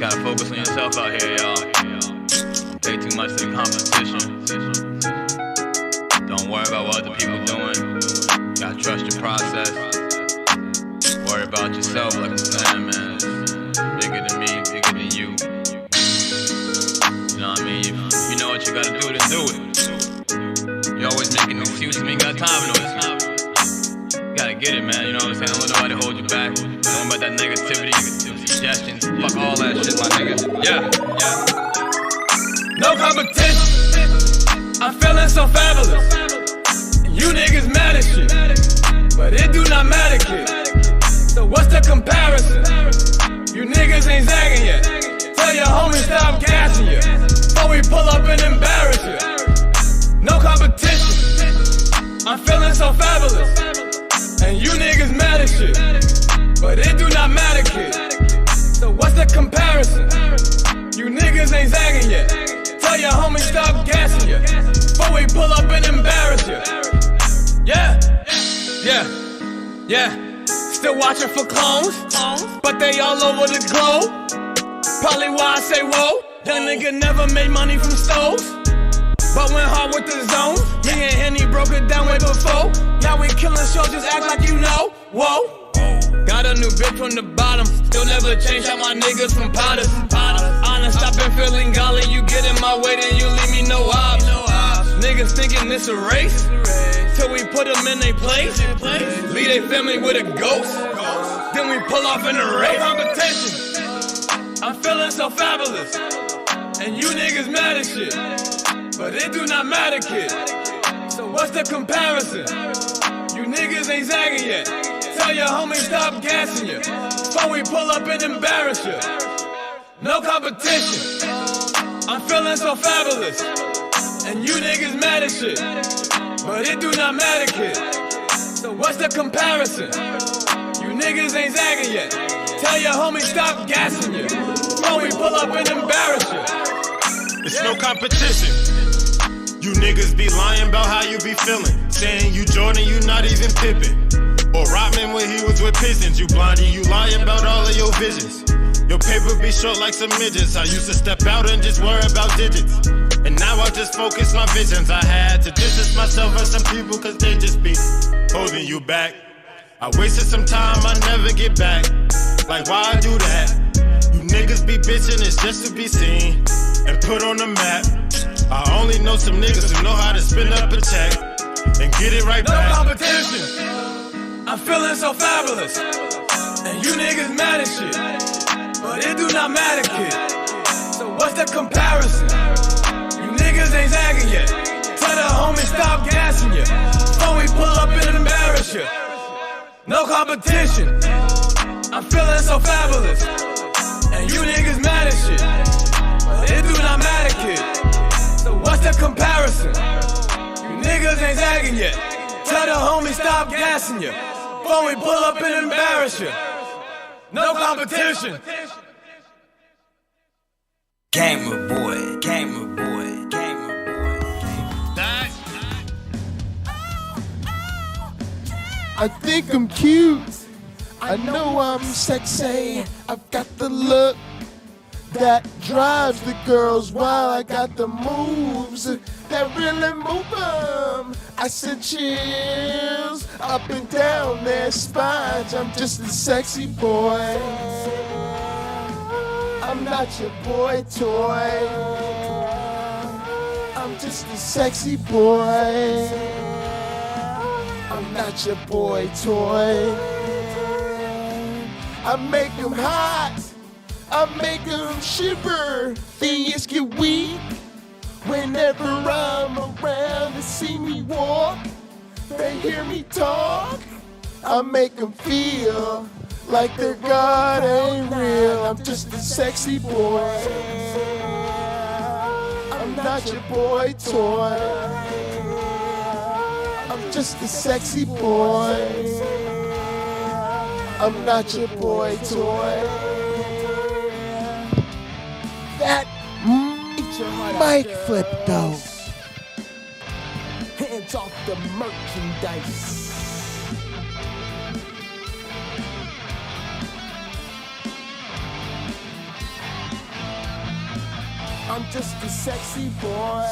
Gotta focus on yourself out here, y'all. Pay too much to the competition. Don't worry about what other people doing. Gotta trust your process. Worry about yourself, like I'm saying, man. Bigger than me, bigger than you. You know what I mean? If you know what you gotta do, then do it. You always making excuses, we ain't got time for no excuses. You gotta get it, man. You know what I'm saying? Don't let nobody hold you back. Don't worry about that negativity, suggestions. Fuck all that shit, my nigga. Yeah. No competition. I'm feeling so fabulous. You niggas mad as shit, but it do not matter, kid. So what's the comparison? You niggas ain't zagging yet. Tell your homies stop gassing you before we pull up and embarrass you. No competition. I'm feeling so fabulous, and you niggas mad as shit, but it do not matter, kid. So what's the comparison? You niggas ain't zagging yet. Tell your homies stop gassing you before we pull up and embarrass you. Yeah. Still watching for clones, but they all over the globe. Probably why I say whoa. Young nigga never made money from stoves, but went hard with the zones. Me and Henny broke it down way before. Now we killing shows, just act like you know. Whoa. Got a new bitch from the bottom. Still never change out my niggas from powders. Honest, I've been feeling golly. You get in my way, then you leave me no ops. Niggas thinking this a race, till we put them in their place. Leave their family with a ghost, then we pull off in a race. Competition. I'm feeling so fabulous, and you niggas mad as shit, but it do not matter, kid. So what's the comparison? You niggas ain't zagging yet. Tell your homies stop gassing you before we pull up and embarrass you. No competition. I'm feeling so fabulous, and you niggas mad as shit, but it do not matter, kid. So what's the comparison? You niggas ain't zagging yet. Tell your homies stop gassing you before we pull up and embarrass you. It's no competition. You niggas be lying about how you be feeling, saying you Jordan, you not even Pippen. Or Rodman when he was with Pistons. You blondie, you lying about all of your visions. Your paper be short like some midgets. I used to step out and just worry about digits, and now I just focus my visions. I had to distance myself from some people, cause they just be holding you back. I wasted some time, I never get back. Like why I do that? You niggas be bitching, it's just to be seen and put on the map. I only know some niggas who know how to spin up a check and get it right back. No competition. I'm feeling so fabulous, and you niggas mad as shit, but it do not matter, kid. So what's the comparison? You niggas ain't zagging yet. Tell the homies stop gassing you before we pull up and embarrass you. No competition. I'm feeling so fabulous, and you niggas mad as shit, but it do not matter, kid. So what's the comparison? You niggas ain't zagging yet. Tell the homies stop gassing you before we pull up and embarrass you. No competition. Gamer boy, gamer boy, gamer boy. I think I'm cute. I know I'm sexy. I've got the look that drives the girls, while I got the moves that really move them. I send chills up and down their spines. I'm just a sexy boy. I'm not your boy toy. I'm just a sexy boy. I'm not your boy toy. I make them hot, I make them shiver. Things get weak whenever I'm around. They see me walk, they hear me talk. I make them feel like their God ain't real. I'm just a sexy boy. I'm not your boy toy. I'm just a sexy boy. I'm not your boy toy. That mic flip though. Hands off the merchandise. I'm just a sexy boy.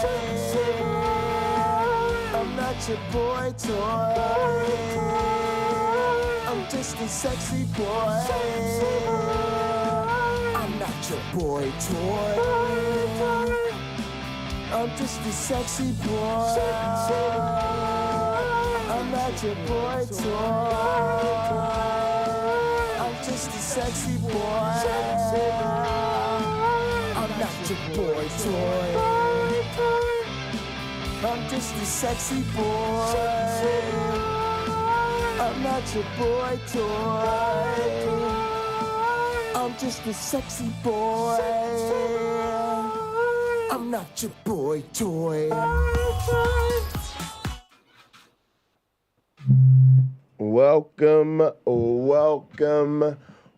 I'm not your boy toy. I'm just a sexy boy. I'm not your boy toy. I'm just a sexy boy. I'm not your boy toy. I'm just a sexy boy. I'm not your boy toy. I'm just a sexy boy. I'm not your boy toy. I'm just a sexy boy. I'm not your boy toy.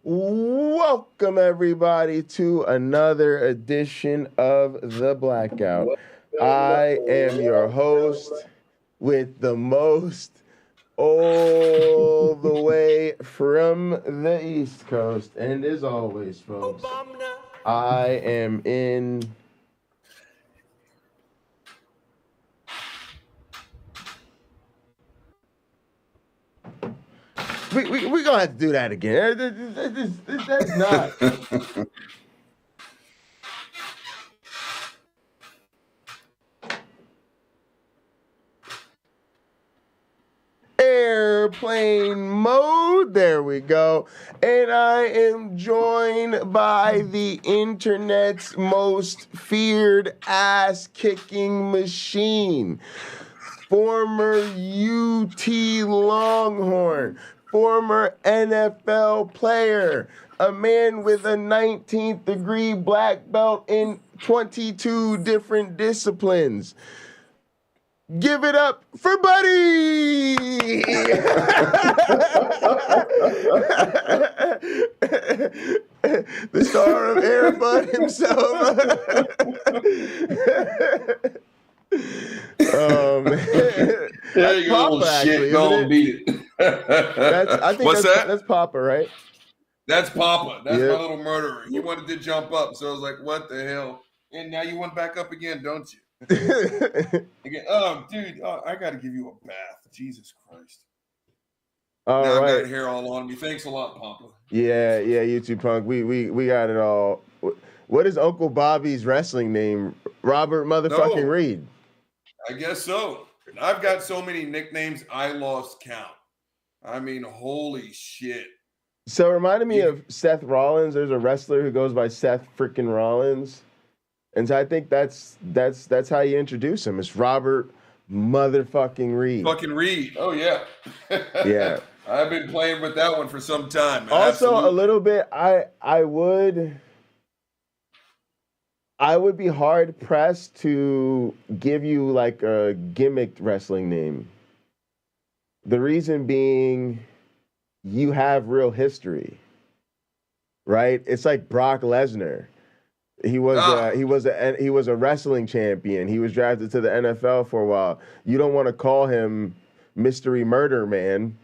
Welcome everybody to another edition of The Blackout. I am your host with the most, all the way from the East Coast. And as always, folks, I am in... We're gonna have to do that again. That's not. Airplane mode. There we go. And I am joined by the internet's most feared ass-kicking machine. Former UT Longhorn. Former NFL player, a man with a 19th degree black belt in 22 different disciplines. Give it up for Buddy! The star of Air Bud himself. There you go, little shit. Don't beat it. That's Papa, right? That's Papa. That's my little murderer. He wanted to jump up, so I was like, what the hell? And now you went back up again, don't you? Again, dude, I got to give you a bath. Jesus Christ. All now right. I got hair all on me. Thanks a lot, Papa. Yeah, you too, Punk. We got it all. What is Uncle Bobby's wrestling name? Robert motherfucking Reed. I guess so. I've got so many nicknames, I lost count. I mean, holy shit. So it reminded me of Seth Rollins. There's a wrestler who goes by Seth freaking Rollins. And so I think that's how you introduce him. It's Robert motherfucking Reed. Fucking Reed. Oh, yeah. Yeah. I've been playing with that one for some time. Man. Also, Absolutely. a little bit, I would be hard pressed to give you like a gimmicked wrestling name. The reason being, you have real history, right? It's like Brock Lesnar. He was a wrestling champion. He was drafted to the NFL for a while. You don't want to call him Mystery Murder Man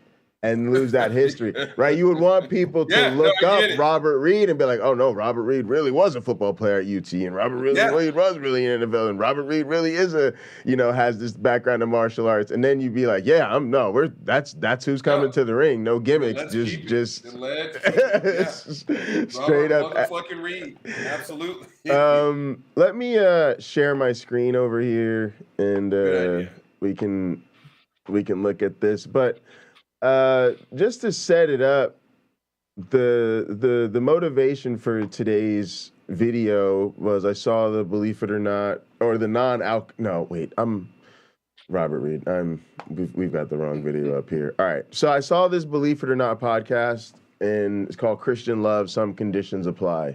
and lose that history, right? You would want people to look up Robert Reed and be like, oh no, Robert Reed really was a football player at UT, and Robert Reed was really in the NFL, and Robert Reed really is has this background in martial arts. And then you'd be like, that's who's coming to the ring. No gimmicks, just straight up. Motherfucking Reed, absolutely. Let me share my screen over here, and we can look at this, but. Just to set it up, the motivation for today's video was I saw the Believe It or Not, or the I'm Robert Reed. We've got the wrong video up here. All right, so I saw this Believe It or Not podcast, and it's called Christian Love, Some Conditions Apply.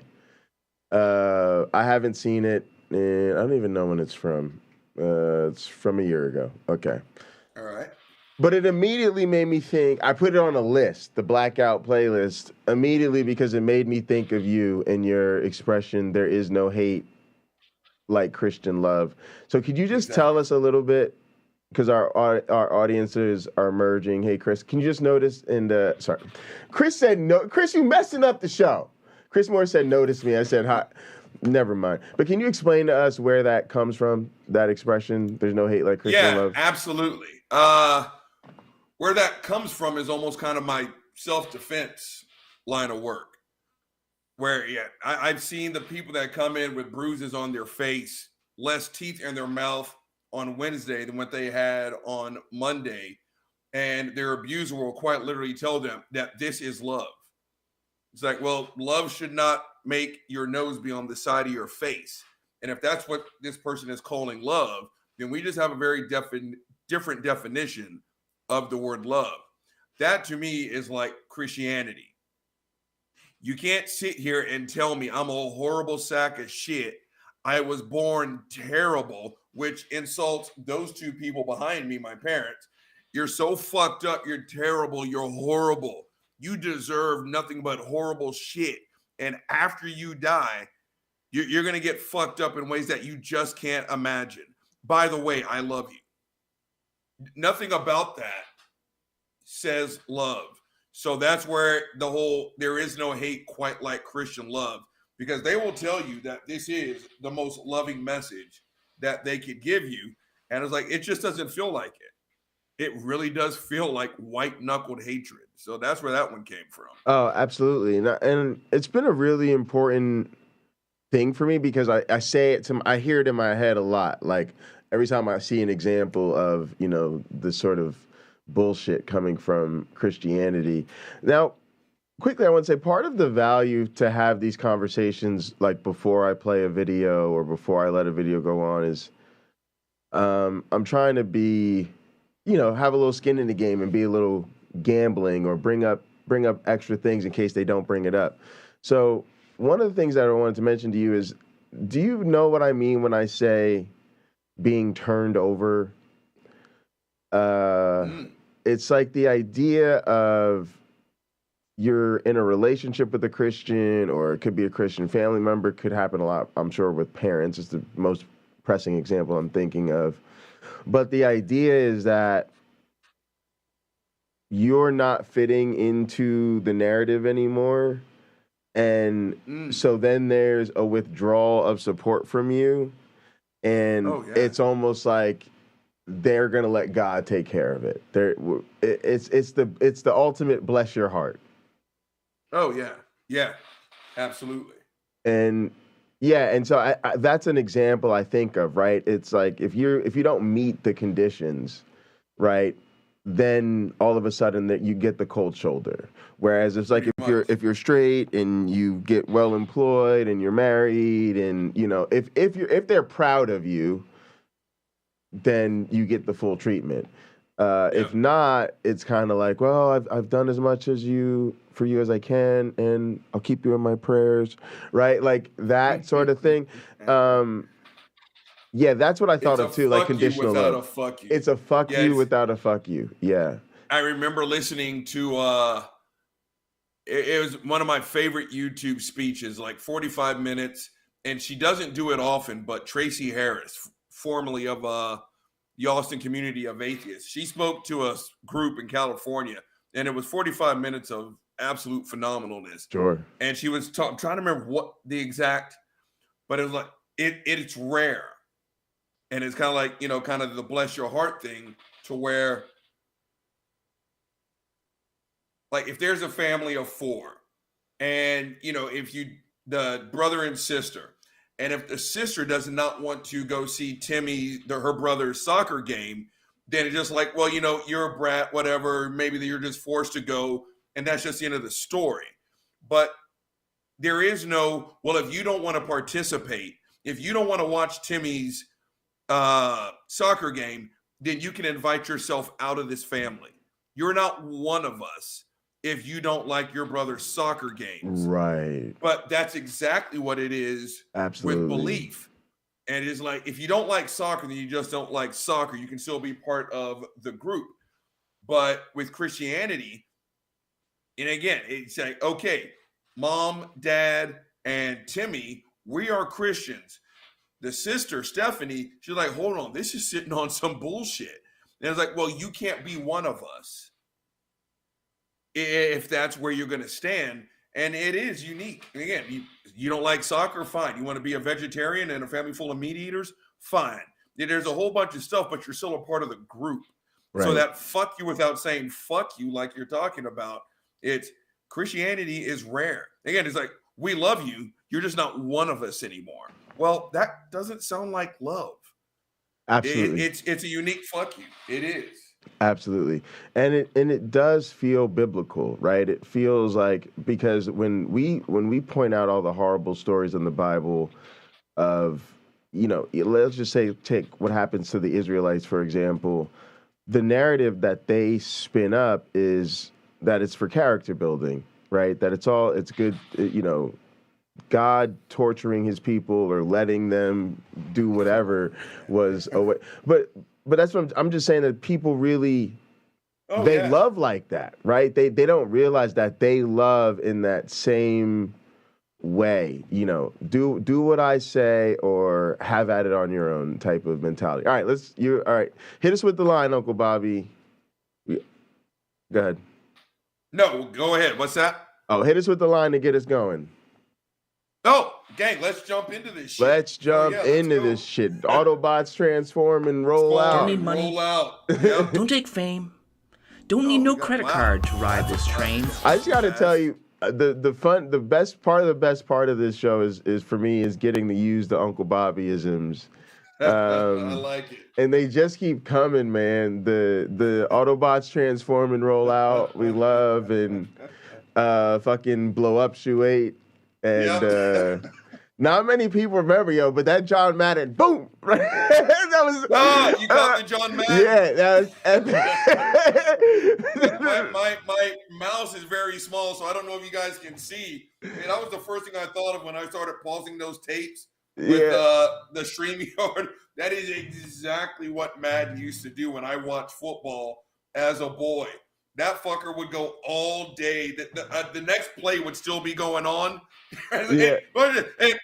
I haven't seen it, and I don't even know when it's from. It's from a year ago. Okay. All right. But it immediately made me think, I put it on a list, the Blackout playlist, immediately because it made me think of you and your expression, there is no hate like Christian love. So could you just tell us a little bit, because our audiences are merging. Hey, Chris, can you just notice, Chris said, no, Chris, you messing up the show. Chris Moore said, notice me. I said, hi. never mind. But can you explain to us where that comes from? That expression, "There's no hate like Christian love." Yeah, absolutely. Where that comes from is almost kind of my self-defense line of work. Where, I've seen the people that come in with bruises on their face, less teeth in their mouth on Wednesday than what they had on Monday. And their abuser will quite literally tell them that this is love. It's like, well, love should not make your nose be on the side of your face. And if that's what this person is calling love, then we just have a very different definition of the word love. That to me is like Christianity. You can't sit here and tell me I'm a horrible sack of shit. I was born terrible, which insults those two people behind me, my parents. You're so fucked up. You're terrible. You're horrible. You deserve nothing but horrible shit. And after you die, you're going to get fucked up in ways that you just can't imagine. By the way, I love you. Nothing about that says love. So that's where the whole, there is no hate quite like Christian love, because they will tell you that this is the most loving message that they could give you. And it's like, it just doesn't feel like it. It really does feel like white knuckled hatred. So that's where that one came from. Oh, absolutely. And it's been a really important thing for me, because I say it I hear it in my head a lot. Like every time I see an example of, the sort of bullshit coming from Christianity. Now, quickly, I want to say part of the value to have these conversations, like before I play a video or before I let a video go on, is I'm trying to be, have a little skin in the game and be a little gambling or bring up extra things in case they don't bring it up. So one of the things that I wanted to mention to you is, do you know what I mean when I say being turned over? It's like the idea of you're in a relationship with a Christian, or it could be a Christian family member. Could happen a lot, I'm sure, with parents. It's the most pressing example I'm thinking of. But the idea is that you're not fitting into the narrative anymore. And so then there's a withdrawal of support from you. And it's almost like they're going to let God take care of it. It's the ultimate bless your heart. Oh, yeah. Yeah, absolutely. And so I that's an example I think of, right? It's like if you don't meet the conditions, right, then all of a sudden that you get the cold shoulder. Whereas it's like if you're straight and you get well employed and you're married, and if they're proud of you, then you get the full treatment. If not, it's kind of like, well, I've done as much for you as I can, and I'll keep you in my prayers, right? Like that sort of thing. That's what I thought of too, like conditional love. It's a fuck you without a fuck you. Yeah. I remember listening to it was one of my favorite YouTube speeches, like 45 minutes, and she doesn't do it often, but Tracy Harris, formerly of the Austin community of atheists, she spoke to a group in California, and it was 45 minutes of absolute phenomenalness. Sure. And she was I'm trying to remember what the exact, but it was like it's rare, and it's kind of like kind of the bless your heart thing, to where like if there's a family of 4, and if the brother and sister. And if the sister does not want to go see her brother's soccer game, then it's just like, well, you're a brat, whatever. Maybe you're just forced to go, and that's just the end of the story. But there is no, well, if you don't want to participate, if you don't want to watch Timmy's soccer game, then you can invite yourself out of this family. You're not one of us if you don't like your brother's soccer games. Right. But that's exactly what it is. Absolutely. With belief. And it's like, if you don't like soccer, then you just don't like soccer. You can still be part of the group. But with Christianity, and again, it's like, okay, mom, dad, and Timmy, we are Christians. The sister, Stephanie, she's like, hold on, this is sitting on some bullshit. And it's like, well, you can't be one of us if that's where you're going to stand. And it is unique. And again, you don't like soccer? Fine. You want to be a vegetarian and a family full of meat eaters? Fine. There's a whole bunch of stuff, but you're still a part of the group. Right. So that fuck you without saying fuck you like you're talking about, it's Christianity is rare. Again, it's like, we love you. You're just not one of us anymore. Well, that doesn't sound like love. Absolutely. It's a unique fuck you. It is. Absolutely. And it does feel biblical, right? It feels like, because when we point out all the horrible stories in the Bible of, let's just say, take what happens to the Israelites, for example, the narrative that they spin up is that it's for character building, right? That it's good, God torturing his people or letting them do whatever was a way. But that's what I'm just saying, that people really, love like that, right? They don't realize that they love in that same way, do what I say or have at it on your own type of mentality. All right, hit us with the line, Uncle Bobby. Go ahead. No, go ahead. What's that? Oh, hit us with the line to get us going. Oh, gang, let's jump into this shit. Let's jump into this shit. Autobots transform and roll out. Don't need money. Roll out. Yep. Don't take fame. Don't need no credit card to ride this train. I just got to tell you, the best part of this show is for me is getting to use the Uncle Bobby-isms. I like it. And they just keep coming, man. The Autobots transform and roll out. We love, and fucking blow up shoe 8. And not many people remember, but that John Madden, boom! Right? That was you got the John Madden. Yeah, that was epic. my mouse is very small, so I don't know if you guys can see. That was the first thing I thought of when I started pausing those tapes with the StreamYard. That is exactly what Madden used to do when I watched football as a boy. That fucker would go all day. The next play would still be going on. And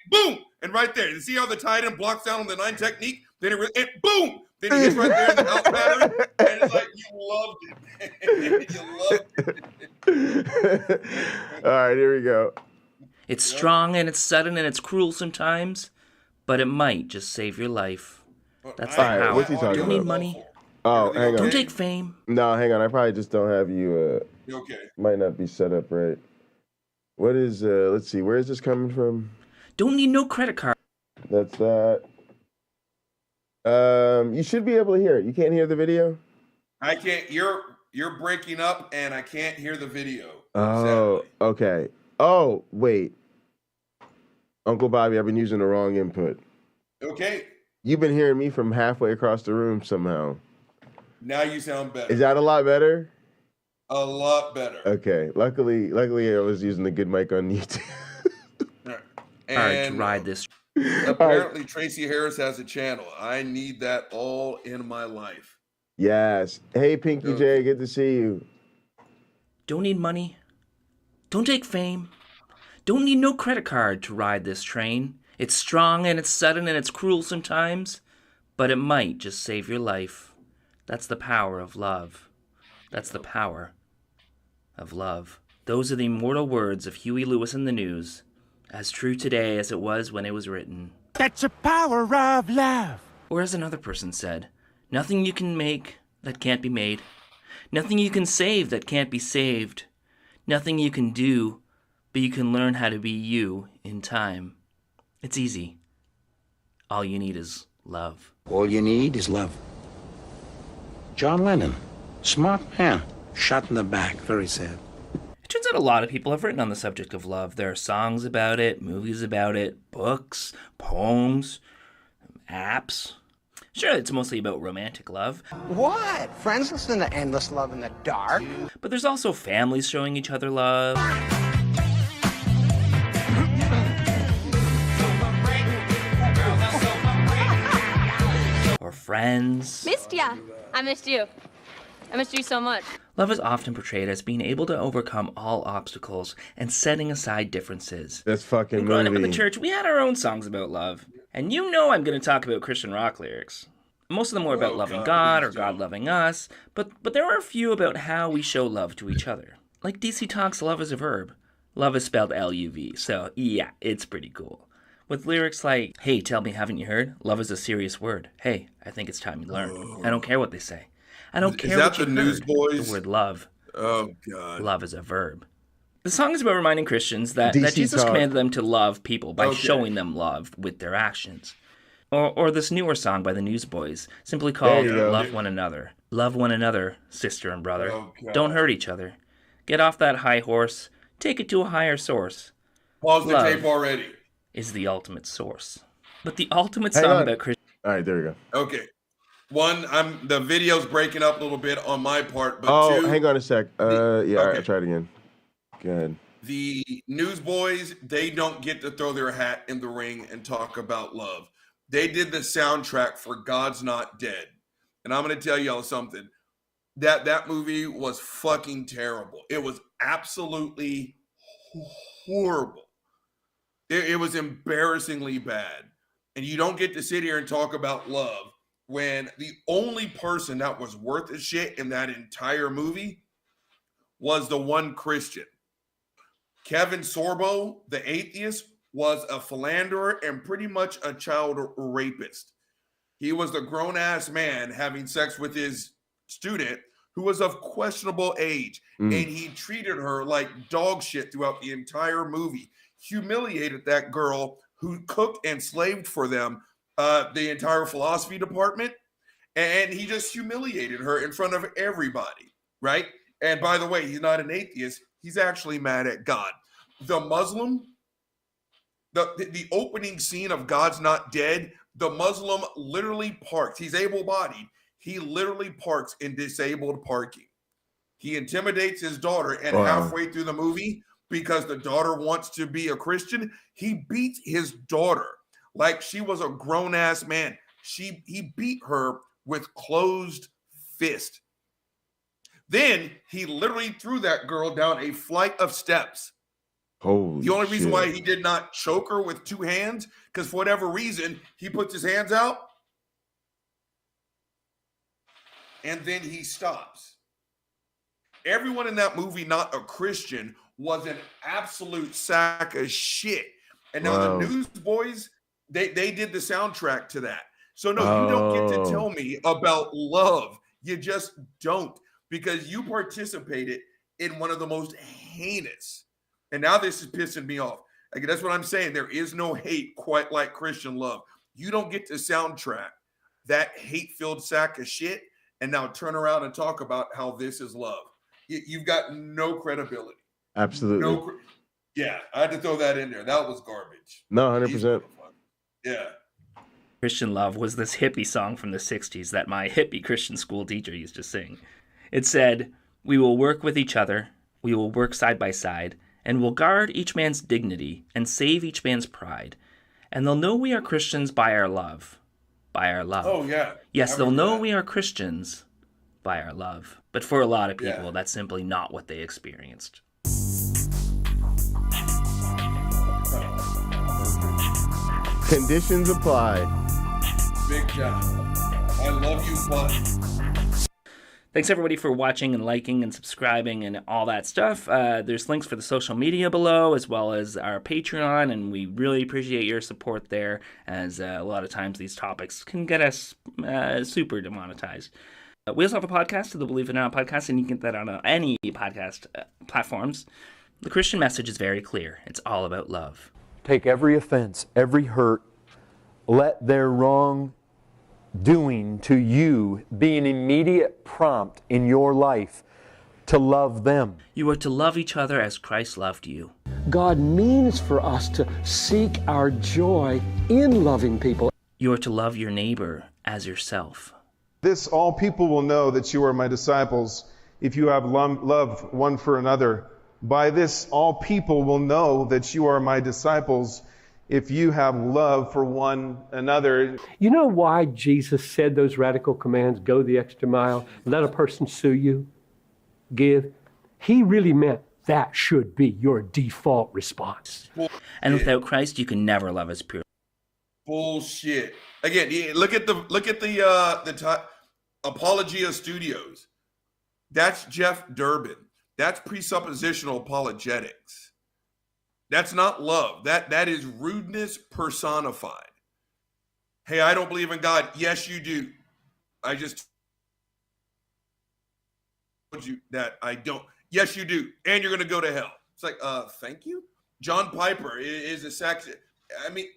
boom! And right there. You see how the tight end blocks down on the 9 technique? Then it boom! Then he gets right there in the out pattern. And it's like, you loved it. You loved it. All right, here we go. It's strong and it's sudden and it's cruel sometimes, but it might just save your life. That's the power. What's he talking about? Don't need money. Oh, hang on. Don't take fame. No, hang on. I probably just don't have you. Okay. Might not be set up right. What is, let's see, where is this coming from? Don't need no credit card. That's that. You should be able to hear it. You can't hear the video? I can't. You're breaking up, and I can't hear the video. Oh, exactly. Okay. Oh, wait. Uncle Bobby, I've been using the wrong input. Okay. You've been hearing me from halfway across the room somehow. Now you sound better. Is that a lot better? A lot better. Okay. Luckily, I was using the good mic on YouTube. And all right, to ride this. Apparently, Tracy Harris has a channel. I need that all in my life. Yes. Hey, Pinky J, good to see you. Don't need money. Don't take fame. Don't need no credit card to ride this train. It's strong and it's sudden and it's cruel sometimes, but it might just save your life. That's the power of love. That's the power of love. Those are the immortal words of Huey Lewis in the News, as true today as it was when it was written. That's the power of love. Or as another person said, nothing you can make that can't be made. Nothing you can save that can't be saved. Nothing you can do, but you can learn how to be you in time. It's easy. All you need is love. All you need is love. John Lennon, smart man, shot in the back, very sad. It turns out a lot of people have written on the subject of love. There are songs about it, movies about it, books, poems, apps. Sure, it's mostly about romantic love. What? Friends listen to Endless Love in the Dark? But there's also families showing each other love. Or friends. Missed ya. I missed you. I missed you so much. Love is often portrayed as being able to overcome all obstacles and setting aside differences. That's fucking Growing movie. up in the church, we had our own songs about love. And you know I'm going to talk about Christian rock lyrics. Most of them were about loving God or God loving us, but there are a few about how we show love to each other. Like DC Talk's Love is a Verb. Love is spelled L-U-V, so yeah, it's pretty cool. With lyrics like, hey, tell me, haven't you heard? Love is a serious word. Hey, I think it's time you learn. I don't care what they say. I don't care what you heard. Is that the Newsboys? The word love. Oh, God. Love is a verb. The song is about reminding Christians that Jesus commanded them to love people by showing them love with their actions. Or this newer song by the Newsboys, simply called Love One Another. Love one another, sister and brother. Oh, don't hurt each other. Get off that high horse. Take it to a higher source. Pause the tape already. Is the ultimate source. But the ultimate song about Christian... All right, there we go. Okay. One, the video's breaking up a little bit on my part, but two... hang on a sec. All right, I'll try it again. Good. The Newsboys, they don't get to throw their hat in the ring and talk about love. They did the soundtrack for God's Not Dead. And I'm going to tell y'all something. That movie was fucking terrible. It was absolutely horrible. It was embarrassingly bad. And you don't get to sit here and talk about love when the only person that was worth a shit in that entire movie was the one Christian. Kevin Sorbo, the atheist, was a philanderer and pretty much a child rapist. He was the grown-ass man having sex with his student who was of questionable age, and he treated her like dog shit throughout the entire movie. Humiliated that girl who cooked and slaved for them, the entire philosophy department, and he just humiliated her in front of everybody, right? And by the way, he's not an atheist. He's actually mad at God. The Muslim, the opening scene of God's Not Dead, the Muslim literally parks. He's able-bodied. He literally parks in disabled parking. He intimidates his daughter, and halfway through the movie, because the daughter wants to be a Christian, he beats his daughter like she was a grown-ass man. He beat her with closed fist. Then he literally threw that girl down a flight of steps. Holy The only reason shit. why he did not choke her with two hands, because for whatever reason, he puts his hands out and then he stops. Everyone in that movie, not a Christian, was an absolute sack of shit. And now the Newsboys, they did the soundtrack to that. So no, you don't get to tell me about love. You just don't, because you participated in one of the most heinous. And now this is pissing me off. Like, that's what I'm saying. There is no hate quite like Christian love. You don't get to soundtrack that hate-filled sack of shit and now turn around and talk about how this is love. You've got no credibility. Absolutely. Yeah, I had to throw that in there. That was garbage. No, 100%. Yeah. Christian Love was this hippie song from the 60s that my hippie Christian school teacher used to sing. It said, "We will work with each other, we will work side by side, and we'll guard each man's dignity and save each man's pride. And they'll know we are Christians by our love. By our love." Oh, yeah. Yes, they'll know we are Christians by our love. But for a lot of people, that's simply not what they experienced. Conditions apply. Big job. I love you, bud. Thanks everybody for watching and liking and subscribing and all that stuff. There's links for the social media below, as well as our Patreon, and we really appreciate your support there, as a lot of times these topics can get us super demonetized. We also have a podcast, the Believe It or Not podcast, and you can get that on any podcast platforms. The Christian message is very clear. It's all about love. Take every offense, every hurt, let their wrong doing to you be an immediate prompt in your life to love them. You are to love each other as Christ loved you. God means for us to seek our joy in loving people. You are to love your neighbor as yourself. This all people will know that you are my disciples if you have love one for another. By this all people will know that you are my disciples if you have love for one another. You know why Jesus said those radical commands, go the extra mile, let a person sue you, give? He really meant that should be your default response. And without Christ, you can never love as pure. Bullshit. Again, look at the Apologia Studios. That's Jeff Durbin. That's presuppositional apologetics. That's not love. That is rudeness personified. Hey, I don't believe in God. Yes, you do. I just told you that I don't. Yes, you do. And you're going to go to hell. It's like, thank you. John Piper is a sex. I mean,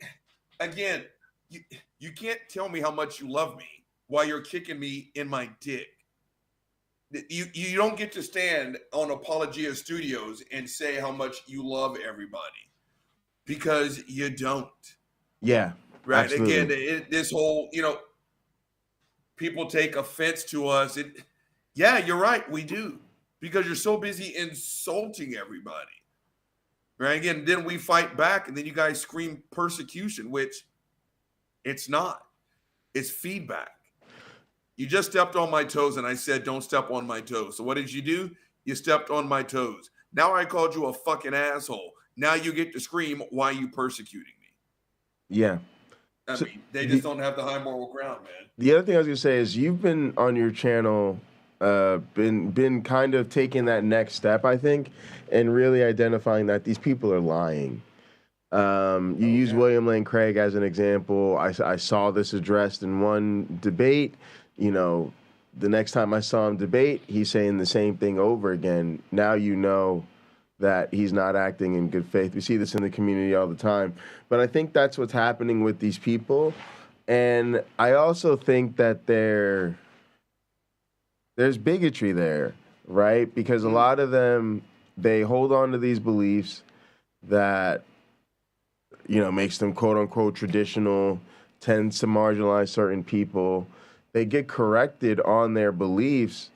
again, you can't tell me how much you love me while you're kicking me in my dick. You don't get to stand on Apologia Studios and say how much you love everybody, because you don't. Yeah. Right. Absolutely. Again, this whole, people take offense to us. Yeah, you're right. We do, because you're so busy insulting everybody. Right. Again, then we fight back, and then you guys scream persecution, which it's not. It's feedback. You just stepped on my toes, and I said, don't step on my toes. So what did you do? You stepped on my toes. Now I called you a fucking asshole. Now you get to scream, why are you persecuting me? Yeah. I mean, they just don't have the high moral ground, man. The other thing I was going to say is you've been on your channel, been kind of taking that next step, I think, and really identifying that these people are lying. You use William Lane Craig as an example. I saw this addressed in one debate. The next time I saw him debate, he's saying the same thing over again. Now you know that he's not acting in good faith. We see this in the community all the time. But I think that's what's happening with these people. And I also think that there's bigotry there, right? Because a lot of them, they hold on to these beliefs that, makes them quote unquote traditional, tends to marginalize certain people. They get corrected on their beliefs,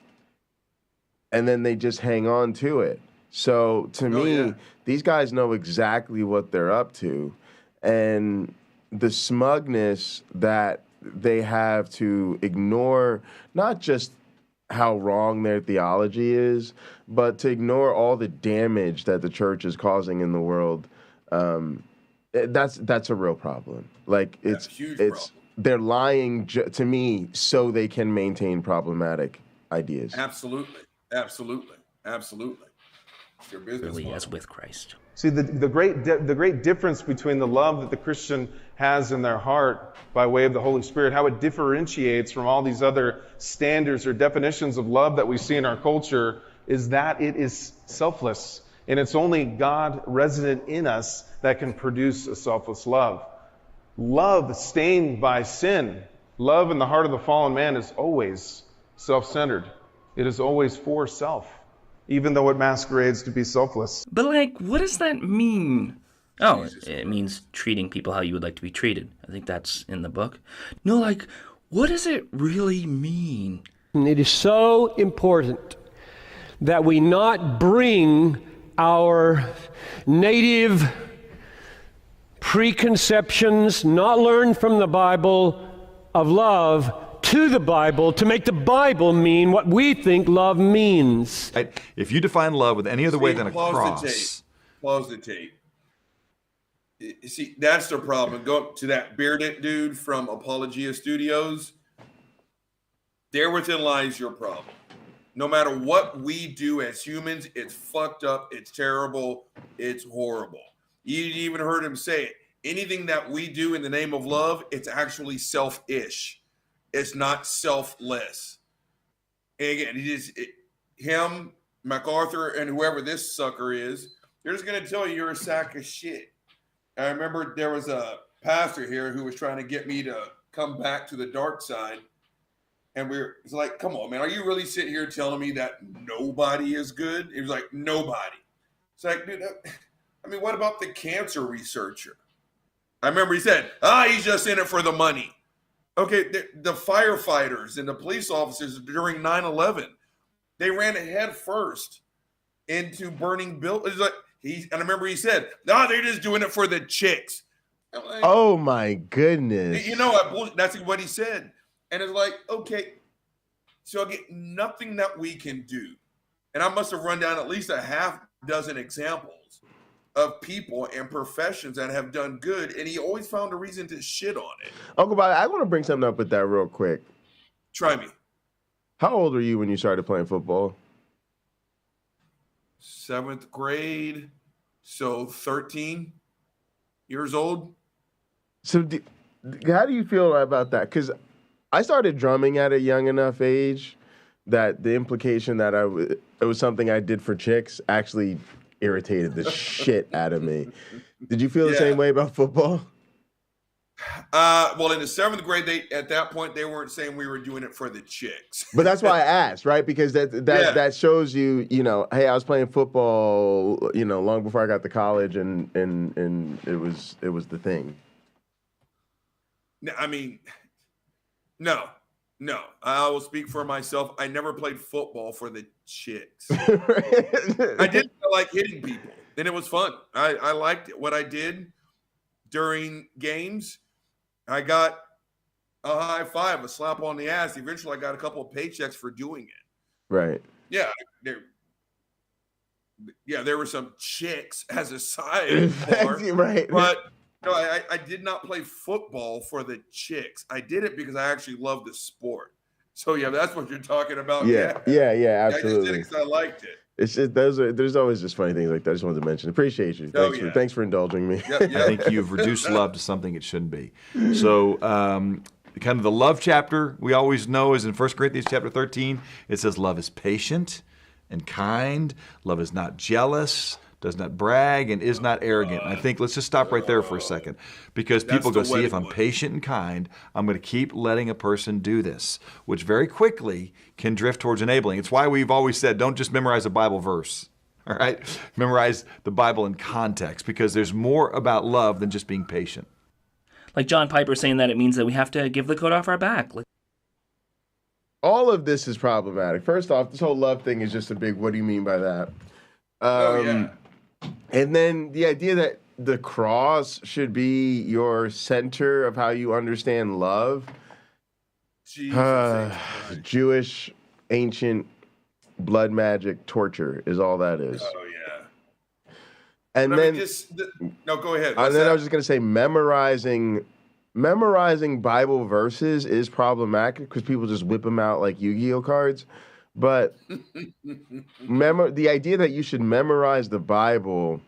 and then they just hang on to it. So to me, these guys know exactly what they're up to, and the smugness that they have to ignore not just how wrong their theology is, but to ignore all the damage that the church is causing in the world. That's a real problem. Like it's they're lying to me so they can maintain problematic ideas. Absolutely. It's your business. Really, as with Christ. See, the great difference between the love that the Christian has in their heart by way of the Holy Spirit, how it differentiates from all these other standards or definitions of love that we see in our culture, is that it is selfless. And it's only God resident in us that can produce a selfless love. Love stained by sin, love in the heart of the fallen man, is always self-centered. It is always for self, even though it masquerades to be selfless. But what does that mean? Oh, it means treating people how you would like to be treated. I think that's in the book. No, what does it really mean? It is so important that we not bring our native preconceptions, not learned from the Bible, of love to the Bible to make the Bible mean what we think love means. If you define love with any other way than a cross. Close the tape. You see, that's the problem. Go up to that bearded dude from Apologia Studios. There within lies your problem. No matter what we do as humans, it's fucked up, it's terrible, it's horrible. You even heard him say it. Anything that we do in the name of love, it's actually selfish. It's not selfless. And again, him, MacArthur, and whoever this sucker is, they're just going to tell you you're a sack of shit. I remember there was a pastor here who was trying to get me to come back to the dark side. And it's like, come on, man, are you really sitting here telling me that nobody is good? He was like, nobody. It's like, dude, I mean, what about the cancer researcher? I remember he said, he's just in it for the money. Okay, the firefighters and the police officers during 9/11, they ran head first into burning buildings. And I remember he said, they're just doing it for the chicks. Like, oh my goodness. That's what he said. And it's like, okay, so I get nothing that we can do. And I must have run down at least a half dozen examples of people and professions that have done good, and he always found a reason to shit on it. Uncle Bobby, I want to bring something up with that real quick. Try me. How old were you when you started playing football? 7th grade So 13 years old. So how do you feel about that? Because I started drumming at a young enough age that the implication that it was something I did for chicks actually irritated the shit out of me. Did you feel the same way about football? Well, in the 7th grade, at that point, they weren't saying we were doing it for the chicks. But that's why I asked, right? Because that shows you, hey, I was playing football, long before I got to college, and it was the thing. I mean, no. I will speak for myself. I never played football for the chicks. I didn't feel like hitting people, and it was fun. I liked it. What I did during games, I got a high five, a slap on the ass. Eventually, I got a couple of paychecks for doing it. Right. Yeah. There were some chicks as a side bar, right. But no, I did not play football for the chicks. I did it because I actually loved the sport. So that's what you're talking about. Yeah, absolutely. I just did it because I liked it. It's just there's always just funny things like that. I just wanted to mention. Appreciate you. Thanks for indulging me. I think you've reduced love to something it shouldn't be. So kind of the love chapter we always know is in 1 Corinthians chapter 13. It says love is patient and kind. Love is not jealous, does not brag, and is not arrogant. I think let's just stop right there for a second, because people go, see, if I'm patient and kind, I'm going to keep letting a person do this, which very quickly can drift towards enabling. It's why we've always said, don't just memorize a Bible verse, all right? Memorize the Bible in context, because there's more about love than just being patient. Like John Piper saying that it means that we have to give the coat off our back. All of this is problematic. First off, this whole love thing is just a big, what do you mean by that? And then the idea that the cross should be your center of how you understand love. Jewish, ancient, blood magic torture is all that is. Oh, yeah. And then, no, go ahead. And then I was just going to say, memorizing Bible verses is problematic because people just whip them out like Yu-Gi-Oh cards. But the idea that you should memorize the Bible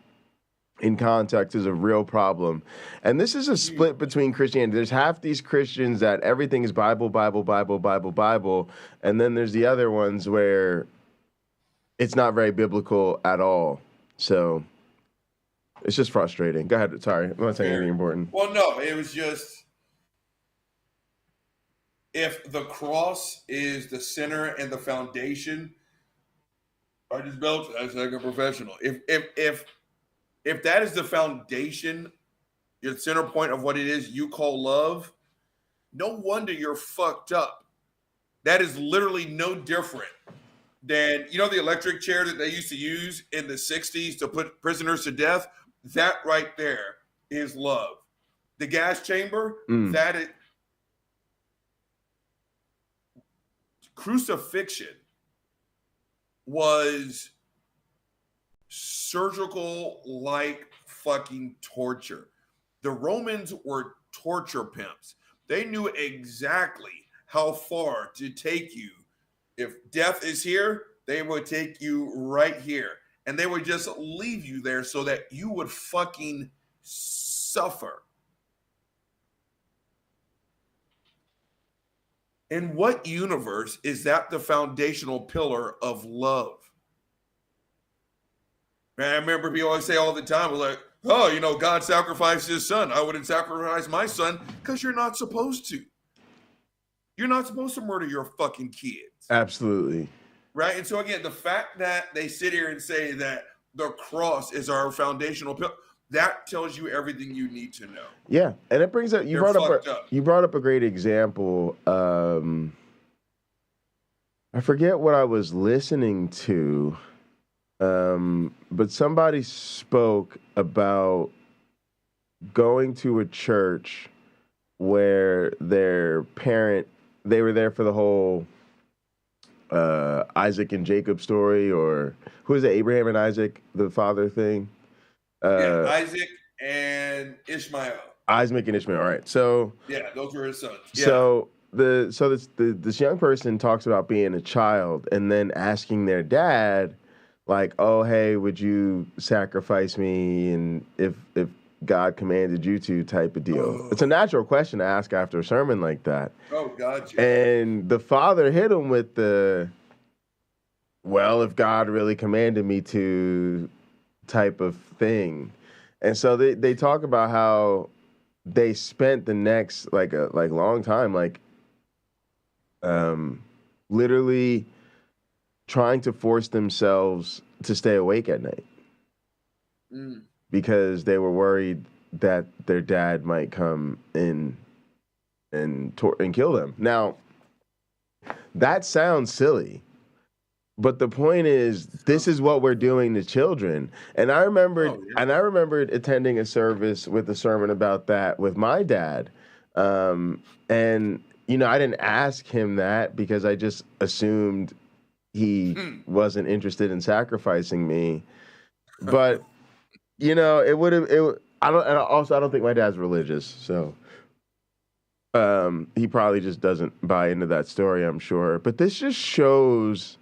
in context is a real problem. And this is a split between Christianity. There's half these Christians that everything is Bible, Bible, Bible, Bible, Bible. And then there's the other ones where it's not very biblical at all. So it's just frustrating. Go ahead. Sorry, I'm not saying anything important. Well, no, it was just, if the cross is the center and the foundation, I just belched as like a professional. If that is the foundation, your center point of what it is you call love, no wonder you're fucked up. That is literally no different than, the electric chair that they used to use in the 60s to put prisoners to death. That right there is love. The gas chamber, that is. Crucifixion was surgical like fucking torture. The Romans were torture pimps. They knew exactly how far to take you. If death is here, they would take you right here. And they would just leave you there so that you would fucking suffer. In what universe is that the foundational pillar of love? Man, I remember people always say all the time, like, God sacrificed his son. I wouldn't sacrifice my son because you're not supposed to. You're not supposed to murder your fucking kids. Absolutely. Right? And so again, the fact that they sit here and say that the cross is our foundational pillar, that tells you everything you need to know. Yeah, and it brings up you brought up a great example. I forget what I was listening to, but somebody spoke about going to a church where their parent, they were there for the whole Isaac and Jacob story, or who is it, Abraham and Isaac, the father thing? Isaac and Ishmael. Isaac and Ishmael, all right. So those were his sons. Yeah. So this young person talks about being a child and then asking their dad, like, oh, hey, would you sacrifice me? And if God commanded you to, type of deal. It's a natural question to ask after a sermon like that. Oh, gotcha. And the father hit him with well, if God really commanded me to, type of thing. And so they talk about how they spent the next long time literally trying to force themselves to stay awake at night. Because they were worried that their dad might come in and kill them. Now, that sounds silly, but the point is, this is what we're doing to children. And I remembered attending a service with a sermon about that with my dad. And I didn't ask him that because I just assumed he wasn't interested in sacrificing me. But I don't think my dad's religious, so he probably just doesn't buy into that story, I'm sure. But this just shows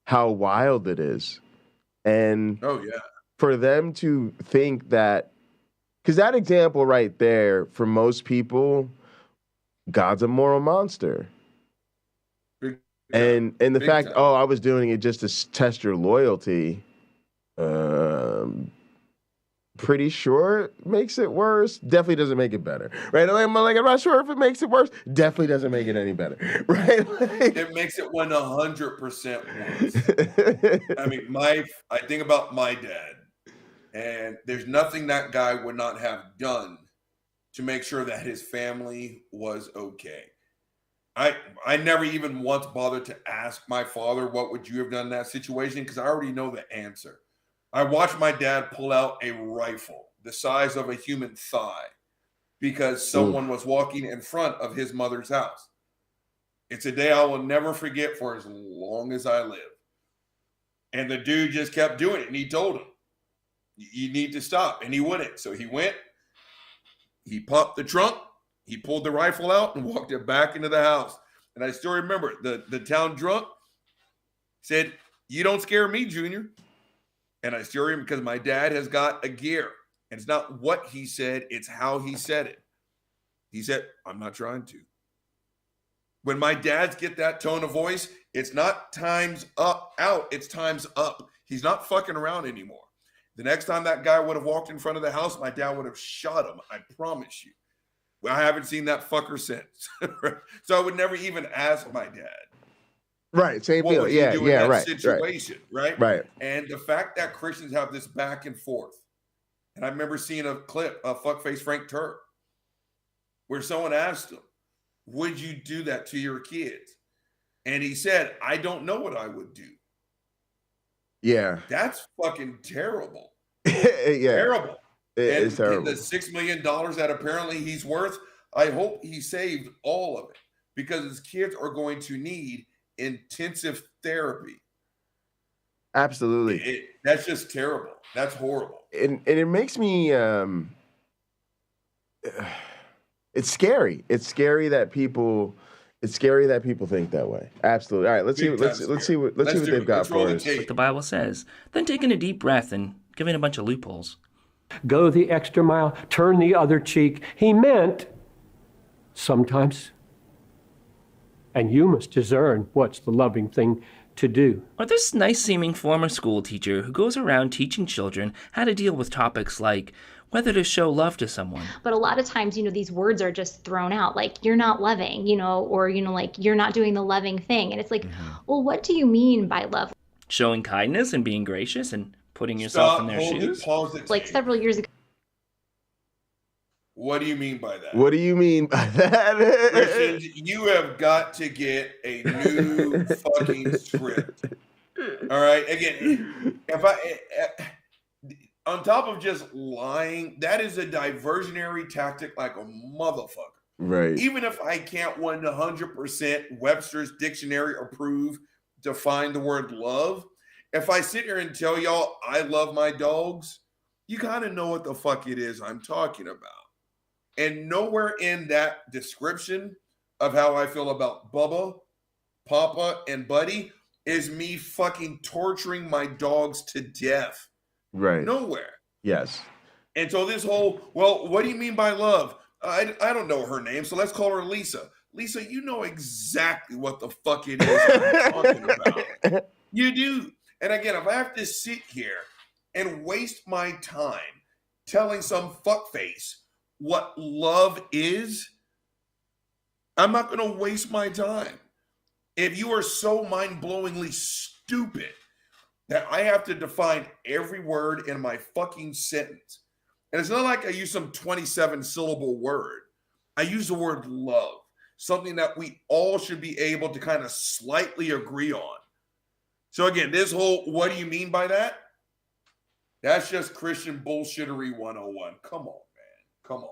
how wild it is. And for them to think that, because that example right there, for most people, God's a moral monster. And the fact, I was doing it just to test your loyalty, pretty sure it makes it worse. Definitely doesn't make it better, right? I'm not sure if it makes it worse. Definitely doesn't make it any better, right? It makes it 100% worse. I mean, I think about my dad, and there's nothing that guy would not have done to make sure that his family was okay. I never even once bothered to ask my father, what would you have done in that situation? Because I already know the answer. I watched my dad pull out a rifle the size of a human thigh because someone was walking in front of his mother's house. It's a day I will never forget for as long as I live. And the dude just kept doing it. And he told him, you need to stop. And he wouldn't. So he went, he popped the trunk, he pulled the rifle out and walked it back into the house. And I still remember the town drunk said, "You don't scare me, Junior." And I still remember because my dad has got a gear. And it's not what he said, it's how he said it. He said, "I'm not trying to." When my dads get that tone of voice, it's not time's up, out, it's time's up. He's not fucking around anymore. The next time that guy would have walked in front of the house, my dad would have shot him, I promise you. I haven't seen that fucker since. So I would never even ask my dad. Right, same What deal. would you do in that Right. situation, right? Right. And the fact that Christians have this back and forth. And I remember seeing a clip of Fuckface Frank Turk where someone asked him, "Would you do that to your kids?" And he said, "I don't know what I would do." Yeah. That's fucking terrible. Terrible. It's terrible. The $6 million that apparently he's worth, I hope he saved all of it because his kids are going to need intensive therapy. Absolutely. That's just terrible. That's horrible. And it makes me it's scary. It's scary that people think that way. Absolutely. All right, let's see what they've got for us. Like the Bible says. Then taking a deep breath and giving a bunch of loopholes. Go the extra mile, turn the other cheek. He meant sometimes. And you must discern what's the loving thing to do. Or this nice-seeming former school teacher who goes around teaching children how to deal with topics like whether to show love to someone. But a lot of times, these words are just thrown out, like, you're not loving, or, like, you're not doing the loving thing. And it's like, well, what do you mean by love? Showing kindness and being gracious and putting yourself in their shoes. Like several years ago. What do you mean by that? What do you mean by that? Christians, you have got to get a new fucking script. All right. Again, on top of just lying, that is a diversionary tactic like a motherfucker. Right. Even if I can't 100% Webster's dictionary approve define the word love, if I sit here and tell y'all I love my dogs, you kind of know what the fuck it is I'm talking about. And nowhere in that description of how I feel about Bubba, Papa, and Buddy is me fucking torturing my dogs to death. Right. Nowhere. Yes. And so this whole, well, what do you mean by love? I don't know her name, so let's call her Lisa. Lisa, you know exactly what the fuck it is I'm talking about. You do. And again, if I have to sit here and waste my time telling some fuckface what love is, I'm not going to waste my time. If you are so mind-blowingly stupid that I have to define every word in my fucking sentence, and it's not like I use some 27-syllable word. I use the word love, something that we all should be able to kind of slightly agree on. So again, this whole, what do you mean by that? That's just Christian bullshittery 101. Come on, man. Come on.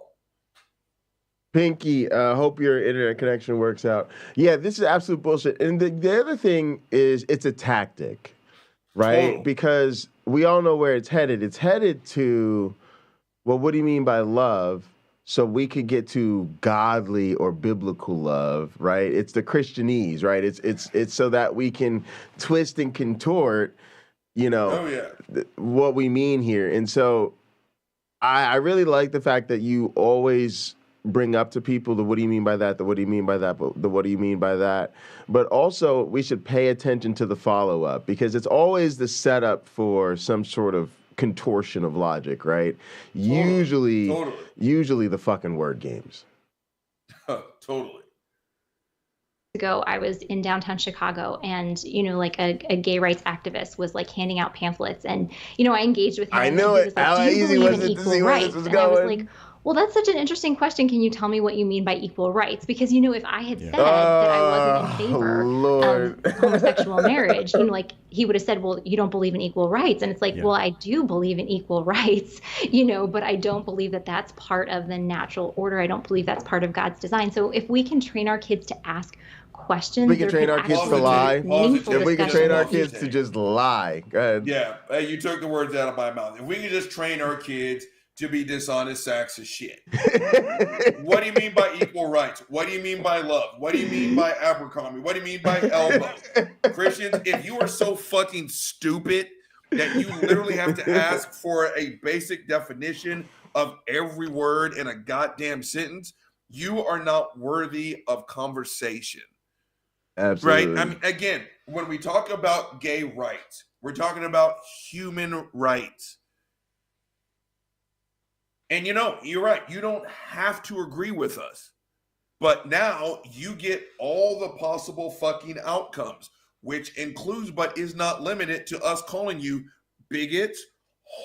Pinky, hope your internet connection works out. Yeah, this is absolute bullshit. And the other thing is it's a tactic, right? Oh. Because we all know where it's headed. It's headed to, well, what do you mean by love? So we could get to godly or biblical love, right? It's the Christianese, right? It's so that we can twist and contort, what we mean here. And so I really like the fact that you always bring up to people the what do you mean by that, the what do you mean by that, the what do you mean by that. But also we should pay attention to the follow-up because it's always the setup for some sort of contortion of logic, right? Totally. Usually the fucking word games. Totally. Ago, I was in downtown Chicago and, like a gay rights activist was like handing out pamphlets and, I engaged with him. I know it. How easy was it to see where this was going? I was like, well, that's such an interesting question. Can you tell me what you mean by equal rights? Because, if I had said that I wasn't in favor of homosexual marriage, he would have said, well, you don't believe in equal rights. And it's like, well, I do believe in equal rights, but I don't believe that that's part of the natural order. I don't believe that's part of God's design. So if we can train our kids to ask questions, we can train our kids to lie. If we can train our kids to just lie. Go ahead. Yeah, hey, you took the words out of my mouth. If we can just train our kids to be dishonest sacks of shit. What do you mean by equal rights? What do you mean by love? What do you mean by Abercrombie? What do you mean by elbow? Christians, if you are so fucking stupid that you literally have to ask for a basic definition of every word in a goddamn sentence, you are not worthy of conversation. Absolutely. Right? I mean, again, when we talk about gay rights, we're talking about human rights. And you're right. You don't have to agree with us. But now you get all the possible fucking outcomes, which includes but is not limited to us calling you bigots,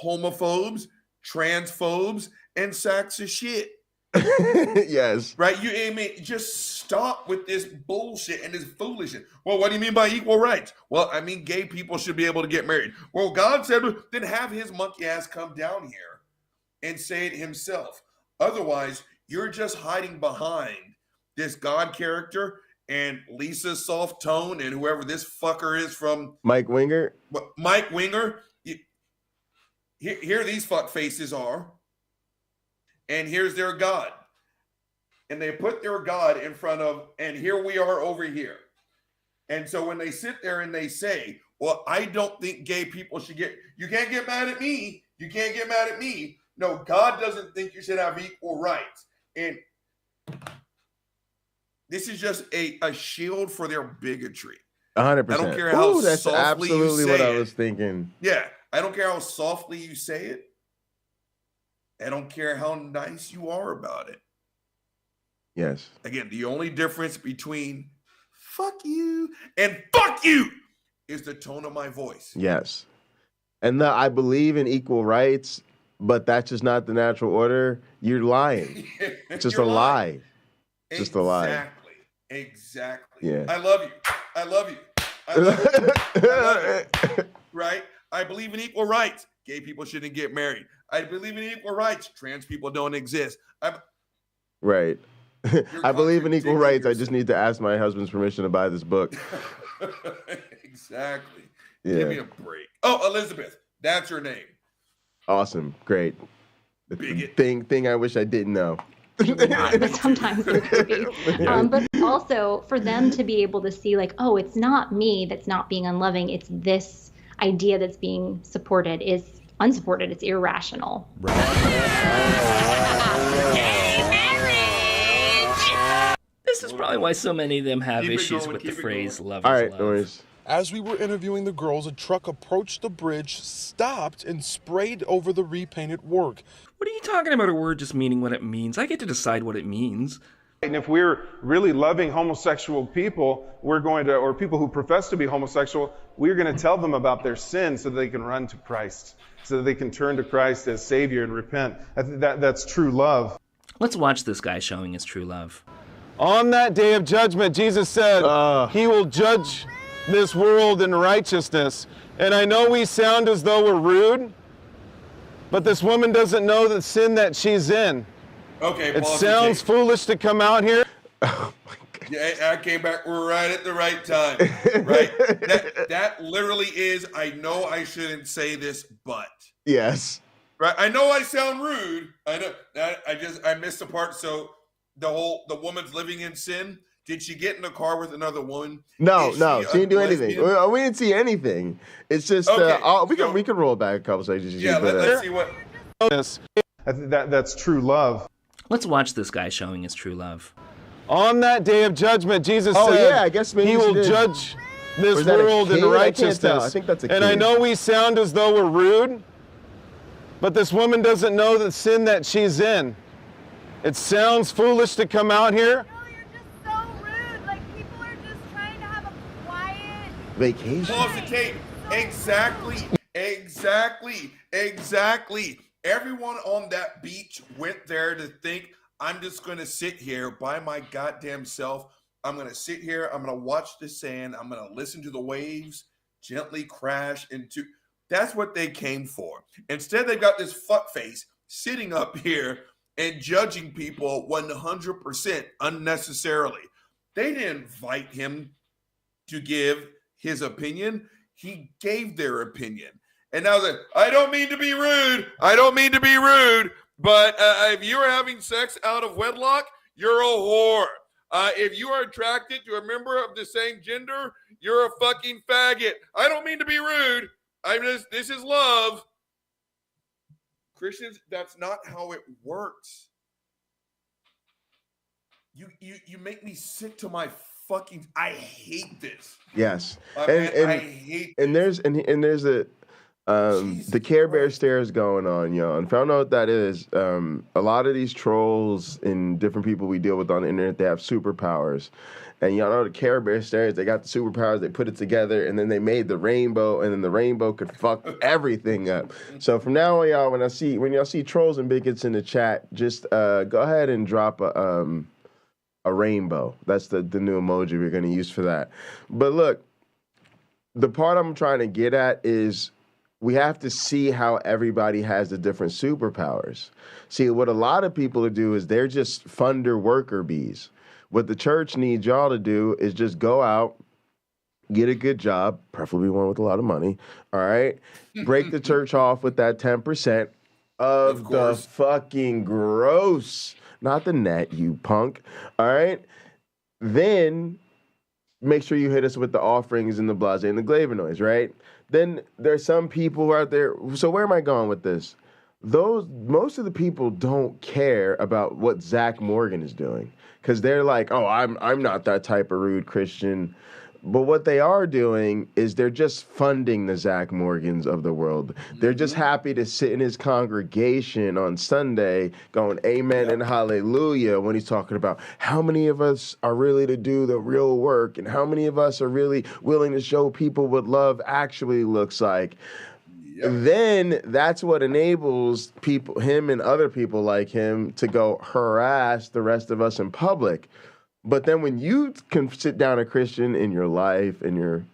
homophobes, transphobes, and sacks of shit. Yes. Right? Just stop with this bullshit and this foolishness. Well, what do you mean by equal rights? Well, I mean, gay people should be able to get married. Well, God said, then have his monkey ass come down here and say it himself. Otherwise, you're just hiding behind this God character and Lisa's soft tone and whoever this fucker is from Mike Winger. Mike Winger. Here these fuck faces are. And here's their God. And they put their God in front of, and here we are over here. And so when they sit there and they say, well, I don't think gay people should you can't get mad at me. You can't get mad at me. No, God doesn't think you should have equal rights. And this is just a shield for their bigotry. 100%. I don't care how that's softly absolutely you say what it. I was thinking. Yeah, I don't care how softly you say it. I don't care how nice you are about it. Yes. Again, the only difference between fuck you and fuck you is the tone of my voice. Yes. And I believe in equal rights, but that's just not the natural order. You're lying. It's just a lie. It's just a lie. Exactly. Yeah. I love you. I love you. I love you. I love you. Right? I believe in equal rights. Gay people shouldn't get married. I believe in equal rights. Trans people don't exist. Right. I believe in equal rights. I just need to ask my husband's permission to buy this book. Exactly. Yeah. Give me a break. Oh, Elizabeth. That's her name. Awesome. Great. Bigot. Thing I wish I didn't know. Maybe not, but sometimes there could be. But also for them to be able to see like, oh, it's not me that's not being unloving. It's this idea that's being supported is unsupported. It's irrational. This is probably why so many of them have issues with the phrase love is love. As we were interviewing the girls, a truck approached the bridge, stopped, and sprayed over the repainted work. What are you talking about a word just meaning what it means? I get to decide what it means. And if we're really loving homosexual people, we're going to, or people who profess to be homosexual, we're going to tell them about their sin so that they can run to Christ, so that they can turn to Christ as Savior and repent. That's true love. Let's watch this guy showing his true love. On that day of judgment, Jesus said, he will judge this world in righteousness. And I know we sound as though we're rude, but this woman doesn't know the sin that she's in. Okay, it sounds foolish to come out here. Yeah, I came back right at the right time. Right? that literally is, I know I shouldn't say this, but. Yes. Right? I know I sound rude. I know that I missed the part. So the woman's living in sin. Did she get in a car with another woman? No, she didn't do anything. We didn't see anything. It's just we can roll back a couple seconds. Yeah, let's see what. That's true love. Let's watch this guy showing his true love. On that day of judgment, Jesus said, I guess maybe he will judge this world in righteousness. I think that's a kid. And I know we sound as though we're rude, but this woman doesn't know the sin that she's in. It sounds foolish to come out here. Vacation. Pause the tape. Exactly. Everyone on that beach went there to think, I'm just going to sit here by my goddamn self. I'm going to sit here. I'm going to watch the sand. I'm going to listen to the waves gently crash into. That's what they came for. Instead, they've got this fuckface sitting up here and judging people 100% unnecessarily. They didn't invite him to give his opinion. He gave their opinion. And now that I don't mean to be rude, but if you are having sex out of wedlock, you're a whore. If you are attracted to a member of the same gender, you're a fucking faggot. I don't mean to be rude. This is love. Christians, that's not how it works. You make me sick to my fucking. I hate this. Yes, I hate. And there's the Care Bear stairs going on, y'all. And found out what that is. A lot of these trolls and different people we deal with on the internet, they have superpowers. And y'all know the Care Bear stairs, they got the superpowers, they put it together, and then they made the rainbow, and then the rainbow could fuck everything up. So from now on, y'all, when y'all see trolls and bigots in the chat, just go ahead and drop a rainbow. That's the new emoji we're going to use for that. But look, the part I'm trying to get at is we have to see how everybody has the different superpowers. See, what a lot of people do is they're just funder worker bees. What the church needs y'all to do is just go out, get a good job, preferably one with a lot of money, all right? Break the church off with that 10% of the fucking gross, not the net, you punk, all right? Then make sure you hit us with the offerings and the blase and the Glavinoids, right? Then there's some people out there. So where am I going with this? Most of the people don't care about what Zach Morgan is doing because they're like, oh, I'm not that type of rude Christian. But what they are doing is they're just funding the Zach Morgans of the world. They're just happy to sit in his congregation on Sunday going amen and hallelujah when he's talking about how many of us are really to do the real work and how many of us are really willing to show people what love actually looks like. Then that's what enables people, him and other people like him, to go harass the rest of us in public. But then when you can sit down a Christian in your life and your,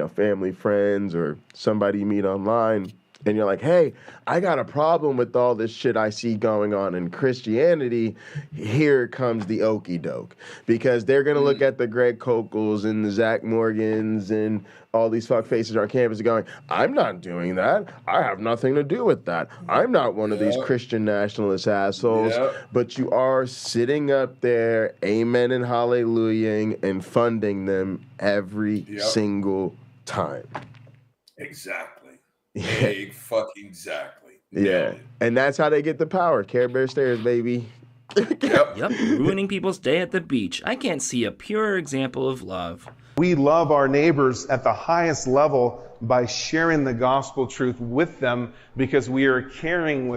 family, friends, or somebody you meet online, and you're like, hey, I got a problem with all this shit I see going on in Christianity, here comes the okie doke. Because they're going to look at the Greg Kokels and the Zach Morgans and all these fuckfaces on campus and going, I'm not doing that. I have nothing to do with that. I'm not one of these Christian nationalist assholes. But you are sitting up there, amen and hallelujah, and funding them every single time. Exactly. Yeah. Fucking exactly. Yeah. And that's how they get the power. Care Bear Stairs, baby. Yep, ruining people's day at the beach. I can't see a purer example of love. We love our neighbors at the highest level by sharing the gospel truth with them, because we're caring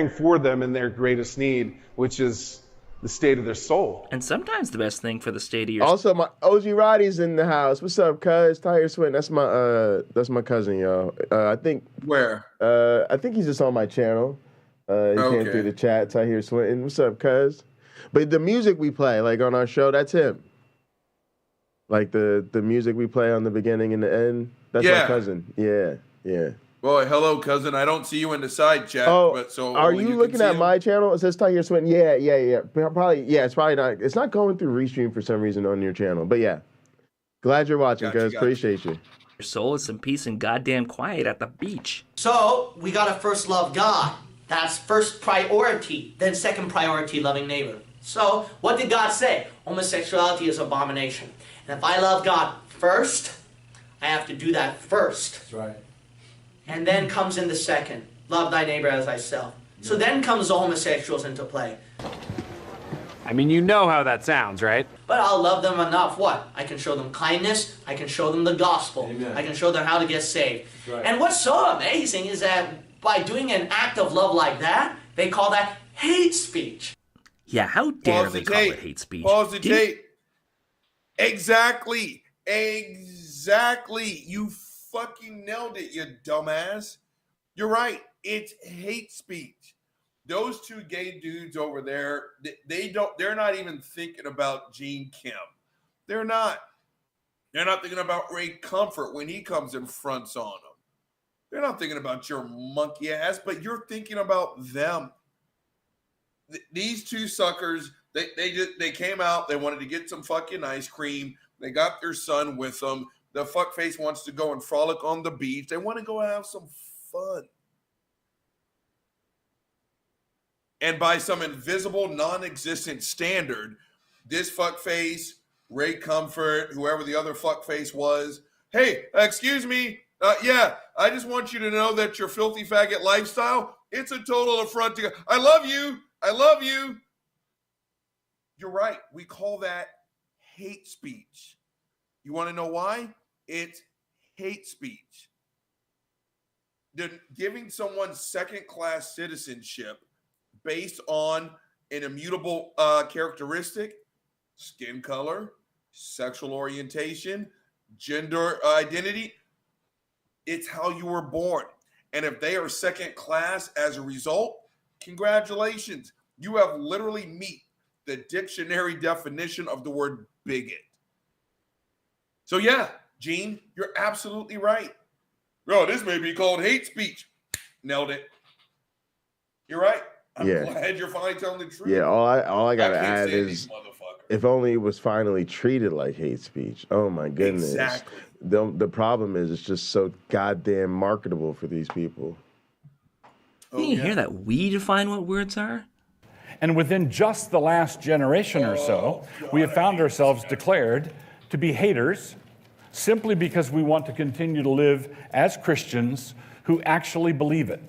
for them in their greatest need, which is the state of their soul. And sometimes the best thing for the state of your Also, my OG Roddy's in the house. What's up, cuz? Tyre Swinton. That's my cousin, y'all. I think where? I think he's just on my channel. He came through the chat. Tyre Swinton. What's up, cuz? But the music we play, like on our show, that's him. Like the music we play on the beginning and the end, that's my cousin. Yeah. Well, hello, cousin. I don't see you in the side chat. Are you looking at my channel? It says Tyre Swinton. Yeah. Probably. Yeah, it's probably not. It's not going through Restream for some reason on your channel. But yeah, glad you're watching, cuz. Appreciate you. Your soul is some peace and goddamn quiet at the beach. So we gotta first love God. That's first priority. Then second priority, loving neighbor. So what did God say? Homosexuality is abomination. And if I love God first, I have to do that first. That's right. And then comes in the second, love thy neighbor as thyself. So then comes the homosexuals into play. I mean, you know how that sounds, right? But I'll love them enough. What? I can show them kindness. I can show them the gospel. Amen. I can show them how to get saved. Right. And what's so amazing is that by doing an act of love like that, they call that hate speech. Yeah, how dare they call it hate speech? Pause the tape. Exactly. You fucking nailed it, you dumbass. You're right. It's hate speech. Those two gay dudes over there, they're not even thinking about Gene Kim. They're not thinking about Ray Comfort when he comes and fronts on them. They're not thinking about your monkey ass, but you're thinking about them. These two suckers, they came out, they wanted to get some fucking ice cream. They got their son with them. The fuckface wants to go and frolic on the beach. They want to go have some fun. And by some invisible, non-existent standard, this fuckface, Ray Comfort, whoever the other fuckface was, hey, excuse me, yeah, I just want you to know that your filthy faggot lifestyle, it's a total affront to God. I love you. You're right. We call that hate speech. You want to know why? It's hate speech. Giving someone second-class citizenship based on an immutable characteristic, skin color, sexual orientation, gender identity, it's how you were born. And if they are second class as a result, congratulations. You have literally met the dictionary definition of the word bigot. So yeah, Gene, you're absolutely right. Bro, this may be called hate speech. Nailed it. You're right. I'm glad you're finally telling the truth. Yeah, all I gotta add is, if only it was finally treated like hate speech. Oh my goodness. Exactly. The problem is it's just so goddamn marketable for these people. Didn't you hear that we define what words are? And within just the last generation or so, we have found ourselves declared to be haters simply because we want to continue to live as Christians who actually believe it.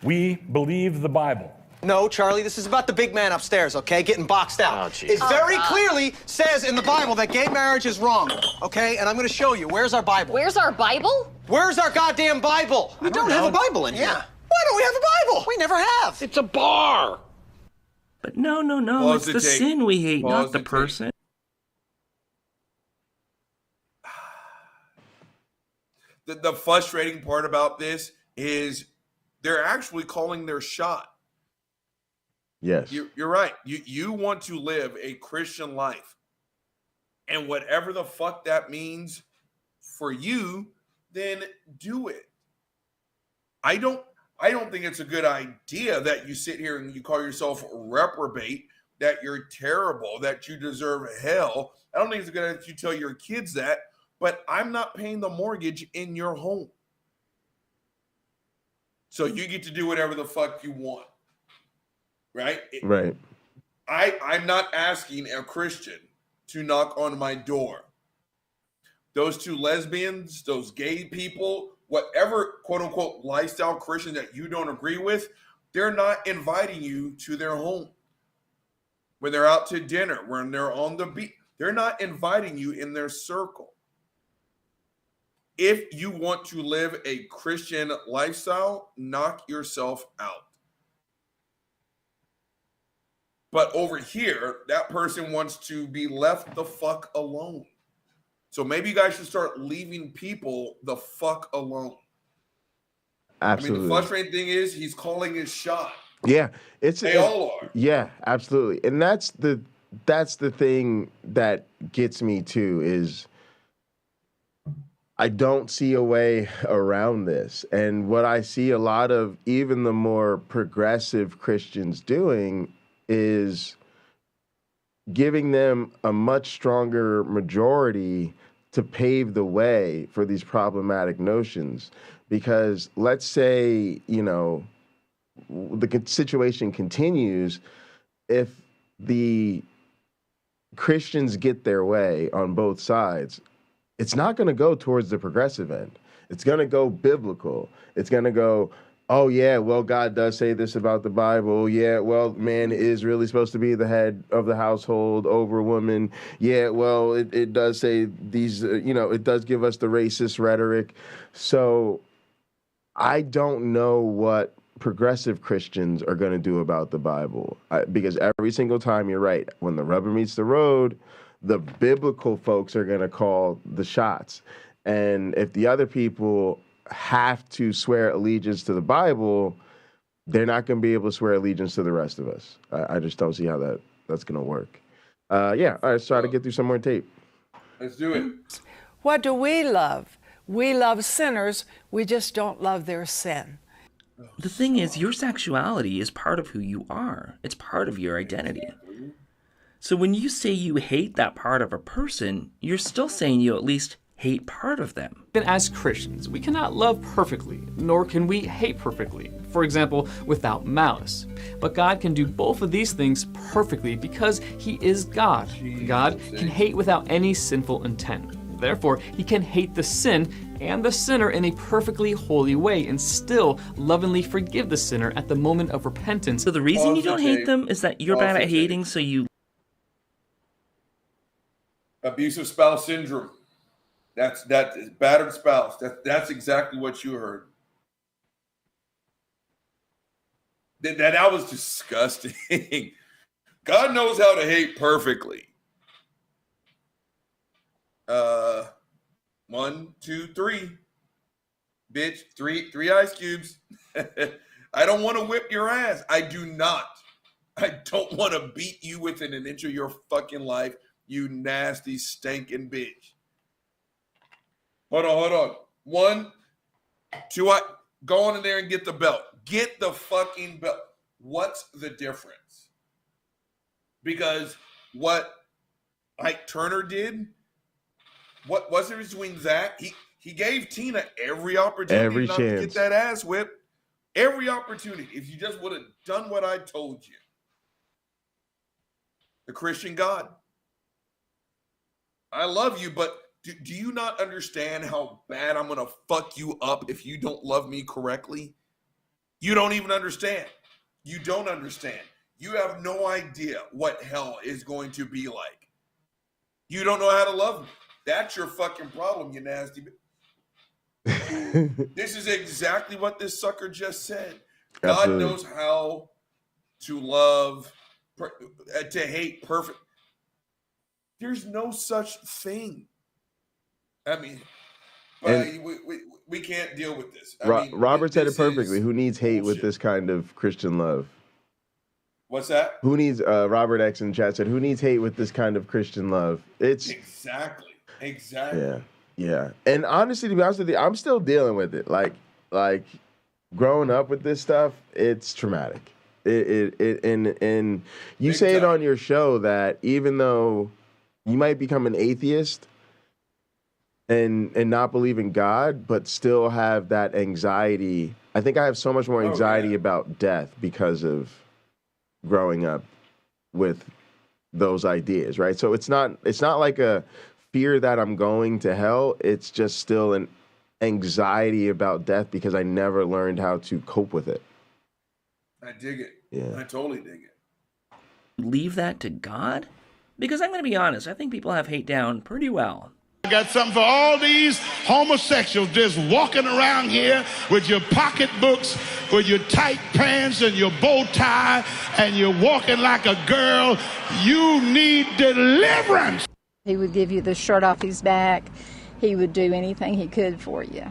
We believe the Bible. No, Charlie, this is about the big man upstairs, okay? Getting boxed out. It very clearly says in the Bible that gay marriage is wrong, okay? And I'm going to show you. Where's our Bible? Where's our Bible? Where's our goddamn Bible? We don't have a Bible in here. Why don't we have a Bible? We never have. It's a bar. But no. It's the sin we hate, not the person. The frustrating part about this is they're actually calling their shot. Yes. You're right. You want to live a Christian life. And whatever the fuck that means for you, then do it. I don't think it's a good idea that you sit here and you call yourself reprobate, that you're terrible, that you deserve hell. I don't think it's a good idea that you tell your kids that, but I'm not paying the mortgage in your home. So you get to do whatever the fuck you want. Right? Right. I'm not asking a Christian to knock on my door. Those two lesbians, those gay people, whatever quote unquote lifestyle Christian that you don't agree with, they're not inviting you to their home. When they're out to dinner, when they're on the beach, they're not inviting you in their circle. If you want to live a Christian lifestyle, knock yourself out. But over here, that person wants to be left the fuck alone. So maybe you guys should start leaving people the fuck alone. Absolutely. I mean, the frustrating thing is he's calling his shot. Yeah, They all are. Yeah, absolutely. And that's the thing that gets me too, is I don't see a way around this. And what I see a lot of even the more progressive Christians doing is giving them a much stronger majority to pave the way for these problematic notions. Because let's say, you know, the situation continues, if the Christians get their way on both sides, it's not going to go towards the progressive end. It's going to go biblical. It's going to go, oh, yeah, well, God does say this about the Bible. Yeah, well, man is really supposed to be the head of the household over woman. Yeah, well, it does say these, it does give us the racist rhetoric. So I don't know what progressive Christians are going to do about the Bible. Because every single time, you're right, when the rubber meets the road, the biblical folks are going to call the shots. And if the other people have to swear allegiance to the Bible, they're not going to be able to swear allegiance to the rest of us. I just don't see how that's going to work. Yeah, all right, let's try to get through some more tape. Let's do it. What do we love? We love sinners. We just don't love their sin. The thing is, your sexuality is part of who you are. It's part of your identity. So when you say you hate that part of a person, you're still saying you at least hate part of them. And as Christians, we cannot love perfectly, nor can we hate perfectly. For example, without malice. But God can do both of these things perfectly because He is God. God can hate without any sinful intent. Therefore, He can hate the sin and the sinner in a perfectly holy way and still lovingly forgive the sinner at the moment of repentance. So the reason you don't hate them is that you're bad at hating, so you... Abusive spouse syndrome. That is battered spouse. That's exactly what you heard. That was disgusting. God knows how to hate perfectly. 1, 2, 3. Bitch, three ice cubes. I don't want to whip your ass. I do not. I don't want to beat you within an inch of your fucking life, you nasty stinking bitch. Hold on. 1, 2, go on in there and get the belt. Get the fucking belt. What's the difference? Because what Ike Turner did, what was there between that? He gave Tina every opportunity not to get that ass whipped. Every opportunity. If you just would have done what I told you. The Christian God. I love you, but do you not understand how bad I'm going to fuck you up if you don't love me correctly? You don't even understand. You don't understand. You have no idea what hell is going to be like. You don't know how to love me. That's your fucking problem, you nasty bitch. This is exactly what this sucker just said. Absolutely. God knows how to love, to hate perfect. There's no such thing. I mean, we can't deal with this. Robert said it perfectly. Who needs hate with this kind of Christian love? What's that? Who needs, Robert X in chat said, who needs hate with this kind of Christian love? It's Exactly. Yeah. And honestly, to be honest with you, I'm still dealing with it. Like growing up with this stuff, it's traumatic. And you say it on your show that even though you might become an atheist and not believe in God, but still have that anxiety. I think I have so much more anxiety about death because of growing up with those ideas, right? So it's not like a fear that I'm going to hell. It's just still an anxiety about death because I never learned how to cope with it. I dig it. Yeah. I totally dig it. Leave that to God? Because I'm going to be honest, I think people have hate down pretty well. I got something for all these homosexuals just walking around here with your pocketbooks, with your tight pants and your bow tie, and you're walking like a girl. You need deliverance. He would give you the shirt off his back. He would do anything he could for you.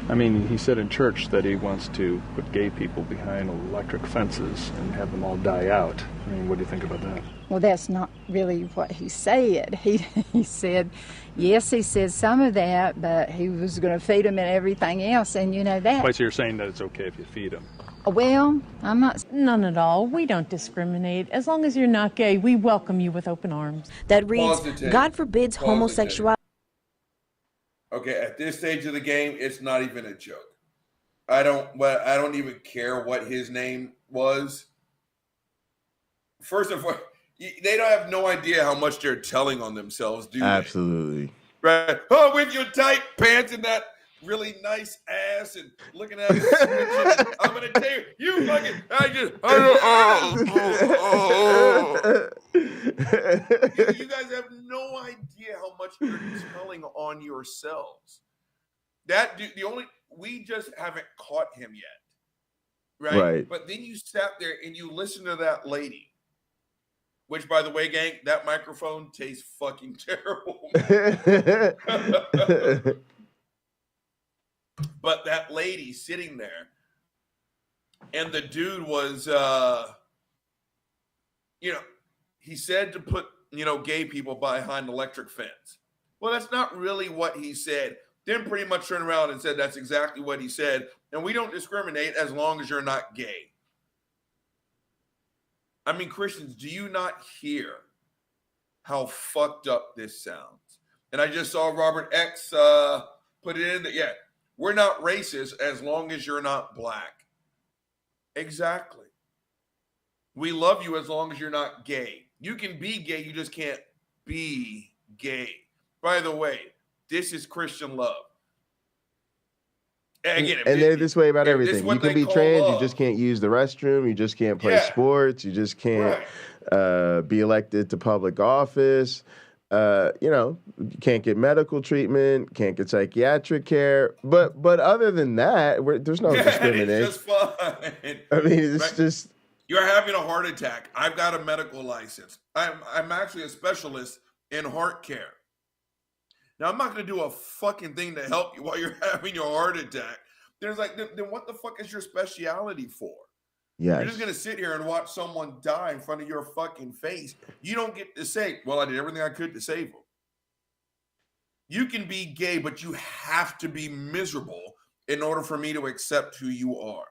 I mean, he said in church that he wants to put gay people behind electric fences and have them all die out. I mean, what do you think about that? Well, that's not really what he said. He said, yes, he said some of that, but he was going to feed them and everything else, and you know that. Wait, so you're saying that it's okay if you feed them? Well, I'm not. None at all. We don't discriminate. As long as you're not gay, we welcome you with open arms. That reads, God forbids homosexuality. Okay, at this stage of the game, it's not even a joke. I don't even care what his name was. First of all, they don't have no idea how much they're telling on themselves, do they? Absolutely. Right. Oh, with your tight pants and that really nice ass and looking at it. I'm gonna tell you, you fucking. You guys have no idea how much you're telling on yourselves. That dude, we just haven't caught him yet, right? But then you sat there and you listen to that lady. Which, by the way, gang, that microphone tastes fucking terrible. But that lady sitting there, and the dude was, he said to put, gay people behind an electric fence. Well, that's not really what he said. Then pretty much turned around and said that's exactly what he said. And we don't discriminate as long as you're not gay. I mean, Christians, do you not hear how fucked up this sounds? And I just saw Robert X put it in that, yeah, we're not racist as long as you're not black. Exactly. We love you as long as you're not gay. You can be gay, you just can't be gay. By the way, this is Christian love. And they're this way about everything. You can be trans, you just can't use the restroom, you just can't play sports, you just can't be elected to public office. You can't get medical treatment, can't get psychiatric care. But other than that, there's no discrimination. It's just fine. I mean, it's just... You're having a heart attack. I've got a medical license. I'm actually a specialist in heart care. Now, I'm not going to do a fucking thing to help you while you're having your heart attack. There's then what the fuck is your speciality for? Yes. You're just going to sit here and watch someone die in front of your fucking face. You don't get to say, well, I did everything I could to save them. You can be gay, but you have to be miserable in order for me to accept who you are.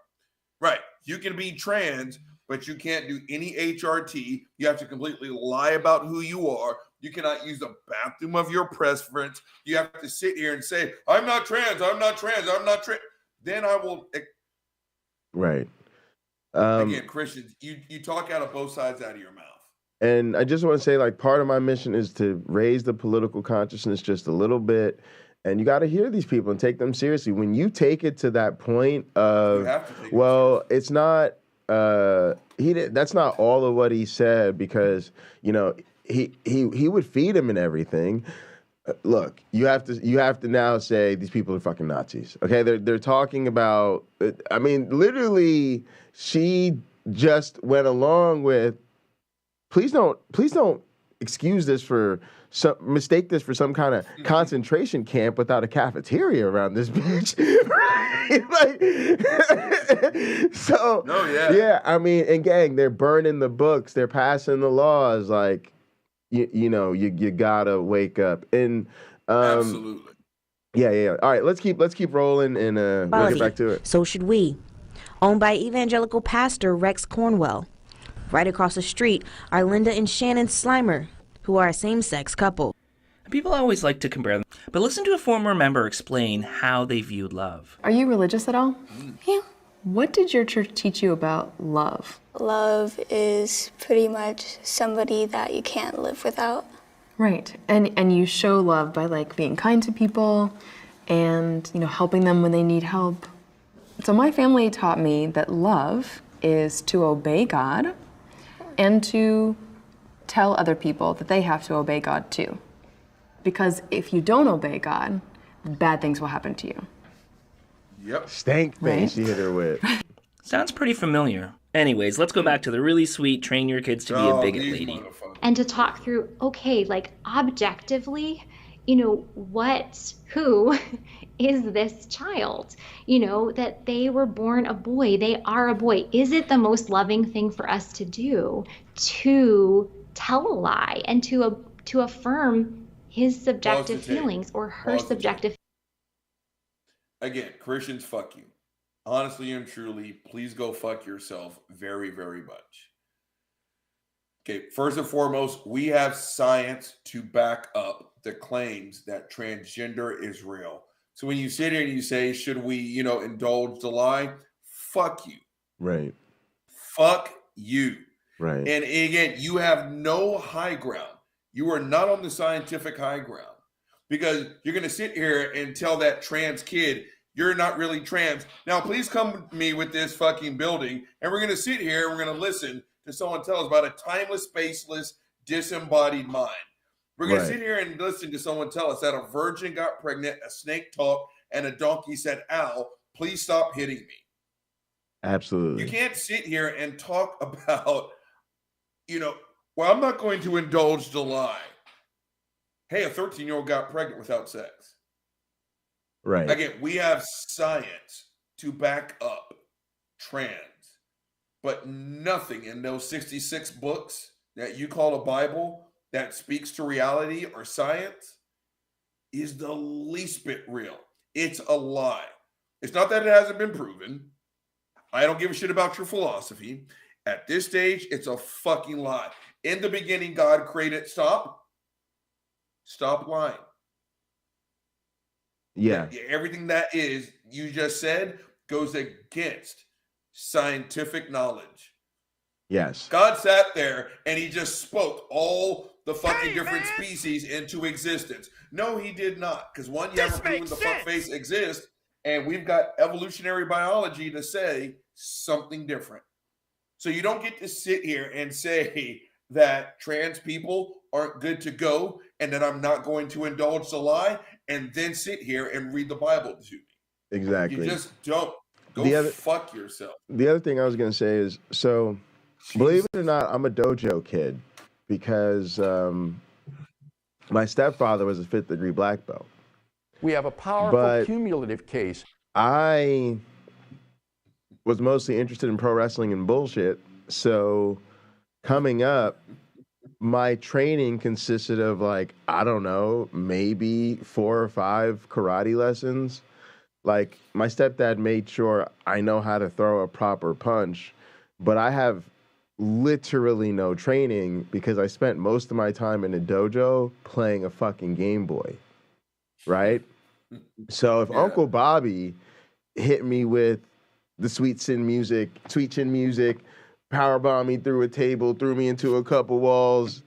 Right. You can be trans, but you can't do any HRT. You have to completely lie about who you are. You cannot use the bathroom of your preference. You have to sit here and say, I'm not trans, I'm not trans, I'm not trans. Then I will. Right. Again, Christians, you talk out of both sides out of your mouth. And I just want to say, part of my mission is to raise the political consciousness just a little bit. And you got to hear these people and take them seriously. When you take it to that point of, it's not, that's not all of what he said because, he would feed him and everything. Look, you have to now say these people are fucking Nazis. Okay, they're talking about. I mean, literally, she just went along with. Please don't excuse this for mistake this for some kind of concentration camp without a cafeteria around this bitch. Right? So, yeah. I mean, and gang, they're burning the books, they're passing the laws, you gotta wake up. And absolutely. Yeah. All right, let's keep rolling and we'll get back to it. So should we. owned by evangelical pastor Rex Cornwell. Right across the street are Linda and Shannon Slimer, who are a same-sex couple. People always like to compare them, but listen to a former member explain how they viewed love. Are you religious at all? Yeah. What did your church teach you about love? Love is pretty much somebody that you can't live without. Right. And you show love by like being kind to people and, helping them when they need help. So my family taught me that love is to obey God and to tell other people that they have to obey God too. Because if you don't obey God, bad things will happen to you. Yep. Stank face you hit her with. Sounds pretty familiar. Anyways, let's go back to the really sweet train your kids to be a bigot lady. And to talk through, okay, like objectively, who is this child? That they were born a boy, they are a boy. Is it the most loving thing for us to do to tell a lie and to affirm his subjective feelings or her subjective? Again, Christians, fuck you. Honestly and truly, please go fuck yourself very, very much. Okay, first and foremost, we have science to back up the claims that transgender is real. So when you sit here and you say, should we, indulge the lie? Fuck you. Right. Fuck you. Right. And again, you have no high ground. You are not on the scientific high ground because you're going to sit here and tell that trans kid, you're not really trans. Now, please come with me with this fucking building, and we're going to sit here and we're going to listen to someone tell us about a timeless, spaceless, disembodied mind. We're going to sit here and listen to someone tell us that a virgin got pregnant, a snake talked, and a donkey said, ow, please stop hitting me. Absolutely. You can't sit here and talk about, well, I'm not going to indulge the lie. Hey, a 13-year-old got pregnant without sex. Right. Again, we have science to back up trans, but nothing in those 66 books that you call a Bible that speaks to reality or science is the least bit real. It's a lie. It's not that it hasn't been proven. I don't give a shit about your philosophy. At this stage, it's a fucking lie. In the beginning, God created, stop lying. Yeah. Everything that is, you just said, goes against scientific knowledge. Yes. God sat there and he just spoke all the fucking different species into existence. No, he did not. Because one, you haven't proven the fuckface exists, and we've got evolutionary biology to say something different. So you don't get to sit here and say that trans people aren't good to go and that I'm not going to indulge the lie and then sit here and read the Bible to me. Exactly. You just don't. Go fuck yourself. The other thing I was going to say is, so believe it or not, I'm a dojo kid because my stepfather was a 5th degree black belt. We have a powerful cumulative case. I was mostly interested in pro wrestling and bullshit. So coming up, my training consisted of maybe 4 or 5 karate lessons. Like, my stepdad made sure I know how to throw a proper punch, but I have literally no training because I spent most of my time in a dojo playing a fucking Game Boy, right? So if Uncle Bobby hit me with the sweet chin music, powerbomb me through a table, threw me into a couple walls,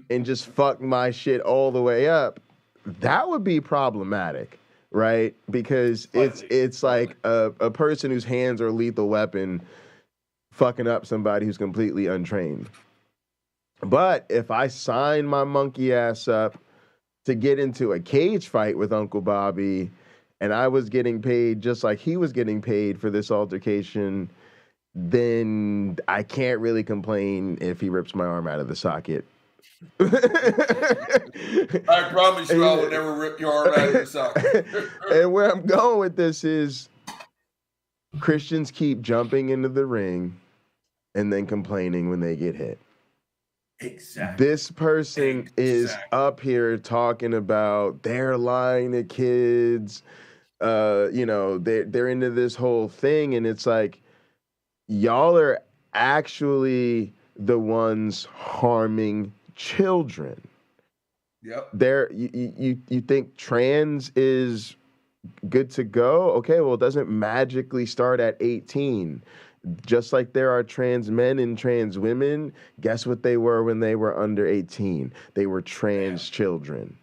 and just fucked my shit all the way up, that would be problematic. Right? Because it's like a person whose hands are a lethal weapon fucking up somebody who's completely untrained. But if I sign my monkey ass up to get into a cage fight with Uncle Bobby and I was getting paid just like he was getting paid for this altercation, then I can't really complain if he rips my arm out of the socket. I promise you I will never rip your arm out of the socket. And where I'm going with this is Christians keep jumping into the ring and then complaining when they get hit. Exactly. This person is up here talking about they're lying to kids. They're into this whole thing, and it's like, y'all are actually the ones harming children. Yep. You think trans is good to go? Okay, well, it doesn't magically start at 18. Just like there are trans men and trans women, guess what they were when they were under 18? They were trans children.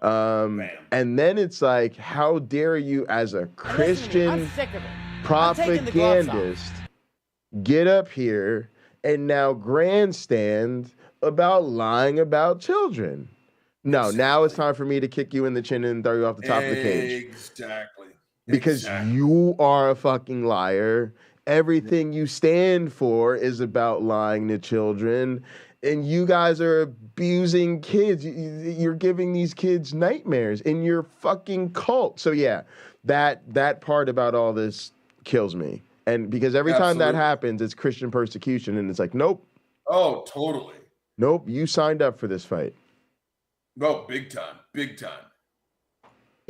And then it's like, how dare you as a Christian propagandist get up here and now grandstand about lying about children? No, now it's time for me to kick you in the chin and throw you off the top of the cage. Exactly. Because you are a fucking liar. Everything you stand for is about lying to children. And you guys are abusing kids. You're giving these kids nightmares in your fucking cult. So yeah, that part about all this kills me. And because every time that happens, it's Christian persecution. And it's like, nope. Oh, totally. Nope, you signed up for this fight. No, big time. Big time.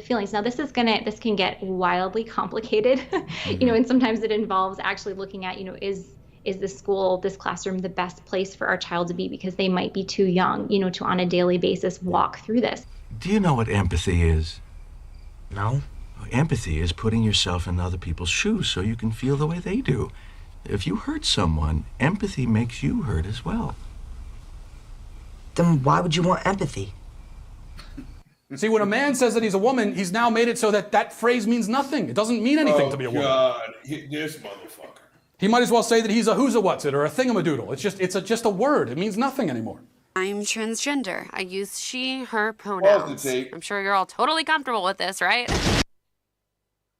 Feelings. Now this can get wildly complicated, and sometimes it involves actually looking at, is this school, this classroom the best place for our child to be, because they might be too young, to on a daily basis walk through this. Do you know what empathy is? No. Empathy is putting yourself in other people's shoes so you can feel the way they do. If you hurt someone, empathy makes you hurt as well. Then why would you want empathy? See, when a man says that he's a woman, he's now made it so that phrase means nothing. It doesn't mean anything to be a woman. God, this motherfucker. He might as well say that he's a who's a what's it or a thingamadoodle. It's just a word. It means nothing anymore. I'm transgender. I use she, her pronouns. I'm sure you're all totally comfortable with this, right?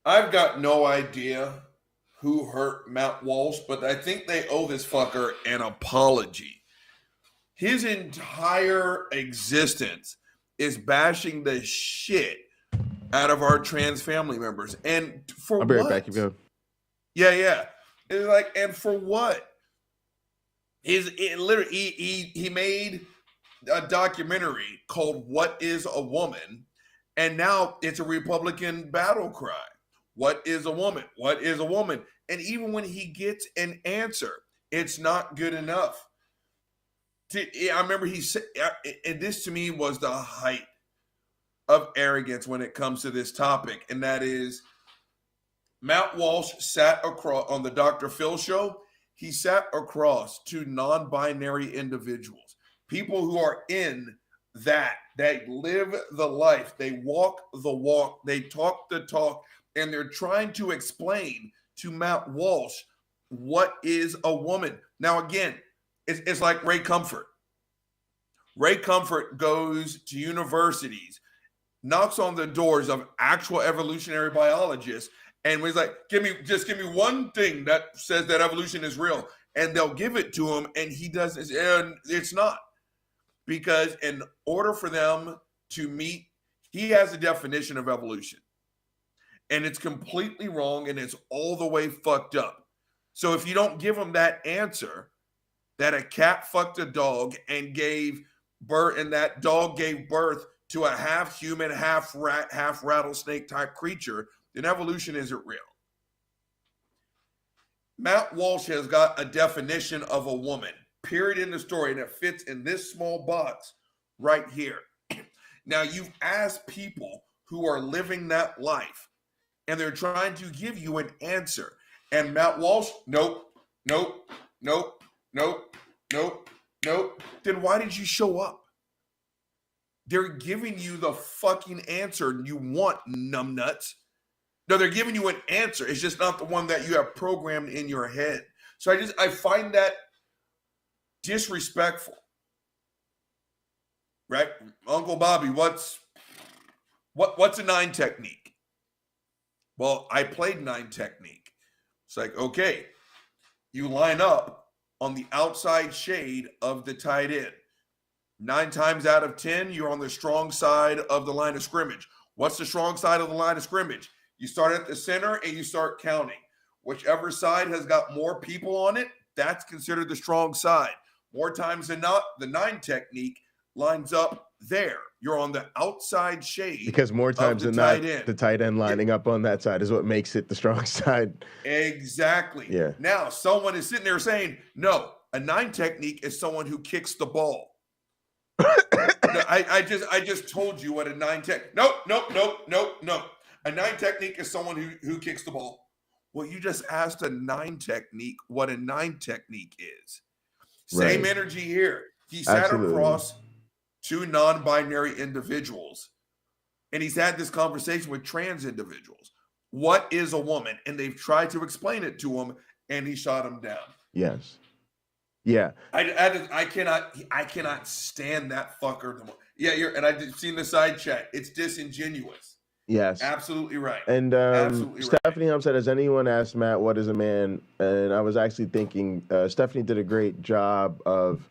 I've got no idea who hurt Matt Walsh, but I think they owe this fucker an apology. His entire existence is bashing the shit out of our trans family members. And for I'll be right what? back. Keep going. Yeah. It's like, and for what? He made a documentary called What is a Woman? And now it's a Republican battle cry. What is a woman? What is a woman? And even when he gets an answer, it's not good enough. I remember he said, and this to me was the height of arrogance when it comes to this topic, and that is Matt Walsh sat across on the Dr. Phil show. He sat across to non-binary individuals, people who are in that, they live the life, they walk the walk, they talk the talk, and they're trying to explain to Matt Walsh what is a woman. Now, again, it's like Ray Comfort. Ray Comfort goes to universities, knocks on the doors of actual evolutionary biologists, and was like, give me one thing that says that evolution is real. And they'll give it to him, and he doesn't, and it's not. Because in order for them to meet, he has a definition of evolution. And it's completely wrong, and it's all the way fucked up. So if you don't give him that answer, that a cat fucked a dog and gave birth, and that dog gave birth to a half human, half rat, half rattlesnake type creature, then evolution isn't real. Matt Walsh has got a definition of a woman, period, in the story, and it fits in this small box right here. Now, you've asked people who are living that life, and they're trying to give you an answer. And Matt Walsh, nope. Then why did you show up? They're giving you the fucking answer you want, numbnuts. No, they're giving you an answer. It's just not the one that you have programmed in your head. So I find that disrespectful. Right? Uncle Bobby, what's a 9 technique? Well, I played 9 technique. It's like, okay, you line up on the outside shade of the tight end. 9 times out of 10, you're on the strong side of the line of scrimmage. What's the strong side of the line of scrimmage? You start at the center and you start counting. Whichever side has got more people on it, that's considered the strong side. More times than not, the 9 technique lines up there. You're on the outside shade. Because more times than not, tight end. the tight end lining up on that side is what makes it the strong side. Exactly. Yeah. Now, someone is sitting there saying, no, a 9 technique is someone who kicks the ball. No, I just told you what a 9 tech. Nope. A 9 technique is someone who kicks the ball. Well, you just asked a 9 technique what a 9 technique is. Same energy here. He sat across 2 non-binary individuals, and he's had this conversation with trans individuals. What is a woman? And they've tried to explain it to him, and he shot him down. Yes. Yeah. I cannot stand that fucker. Yeah, and I've seen the side chat. It's disingenuous. Yes. Absolutely right. And Absolutely Stephanie Helm said, has anyone asked Matt what is a man? And I was actually thinking Stephanie does a great job of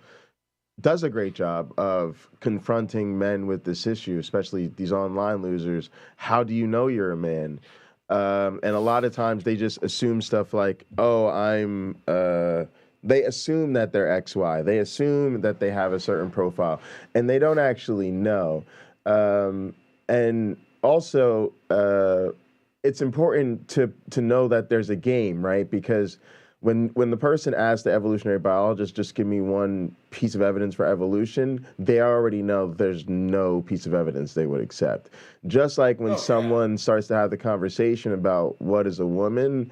confronting men with this issue, especially these online losers. How do you know you're a man? And a lot of times they just assume stuff like, they assume that they're XY. They assume that they have a certain profile, and they don't actually know. And also, it's important to know that there's a game, right? Because when the person asks the evolutionary biologist, just give me one piece of evidence for evolution, they already know there's no piece of evidence they would accept. Just like when someone starts to have the conversation about what is a woman,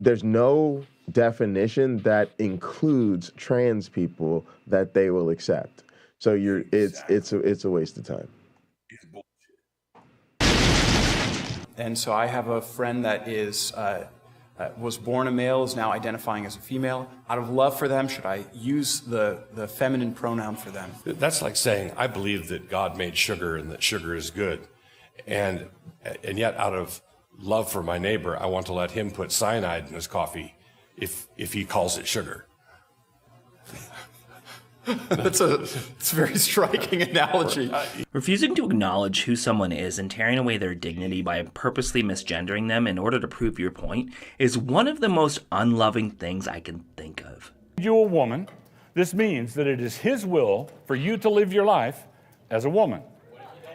there's no definition that includes trans people that they will accept. So it's a waste of time. And so I have a friend that was born a male, is now identifying as a female. Out of love for them, should I use the feminine pronoun for them? That's like saying, I believe that God made sugar and that sugar is good. And yet out of love for my neighbor, I want to let him put cyanide in his coffee if he calls it sugar. It's a very striking analogy. Refusing to acknowledge who someone is and tearing away their dignity by purposely misgendering them in order to prove your point is one of the most unloving things I can think of. You a woman, this means that it is his will for you to live your life as a woman.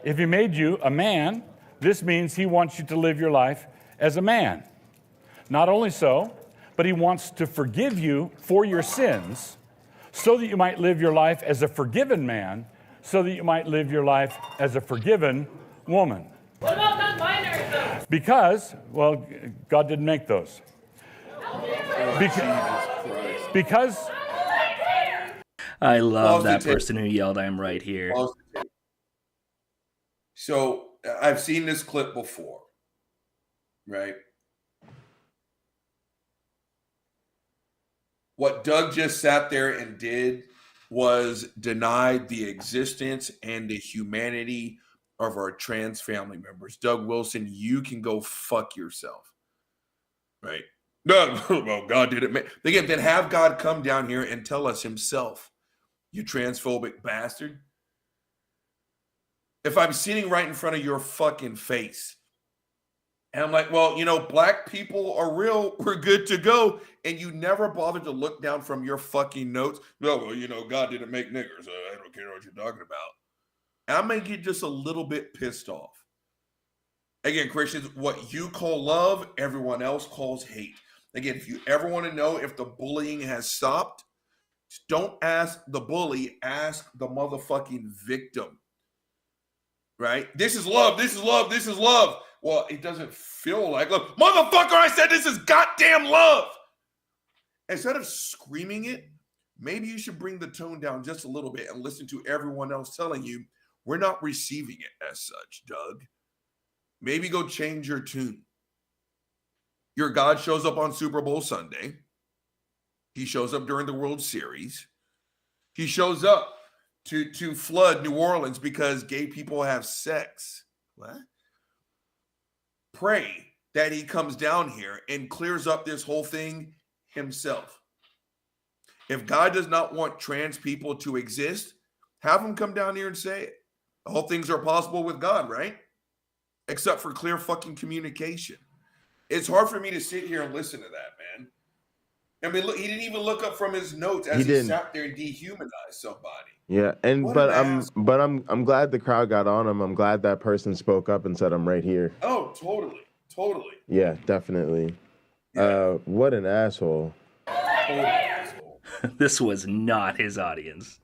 If he made you a man, this means he wants you to live your life as a man. Not only so, but he wants to forgive you for your sins so that you might live your life as a forgiven man, so that you might live your life as a forgiven woman. What about non-binary though? Because, well, God didn't make those. Because I love that person who yelled, I'm right here. So I've seen this clip before, right? What Doug just sat there and did was denied the existence and the humanity of our trans family members. Doug Wilson, you can go fuck yourself, right? No, well, God did it. Again, then have God come down here and tell us himself, you transphobic bastard. If I'm sitting right in front of your fucking face, and I'm like, well, black people are real. We're good to go. And you never bothered to look down from your fucking notes. No, well, God didn't make niggers. I don't care what you're talking about. And I'm going to get just a little bit pissed off. Again, Christians, what you call love, everyone else calls hate. Again, if you ever want to know if the bullying has stopped, don't ask the bully, ask the motherfucking victim. Right? This is love. This is love. This is love. Well, it doesn't feel like love. Motherfucker, I said this is goddamn love. Instead of screaming it, maybe you should bring the tone down just a little bit and listen to everyone else telling you we're not receiving it as such, Doug. Maybe go change your tune. Your God shows up on Super Bowl Sunday. He shows up during the World Series. He shows up to flood New Orleans because gay people have sex. What? Pray that he comes down here and clears up this whole thing himself. If God does not want trans people to exist, have him come down here and say it. All things are possible with God, right? Except for clear fucking communication. It's hard for me to sit here and listen to that, man. I mean, look, he didn't even look up from his notes as he sat there and dehumanized somebody. Yeah, and I'm glad the crowd got on him. I'm glad that person spoke up and said, "I'm right here." Oh, totally. Yeah, definitely. What an asshole. This was not his audience.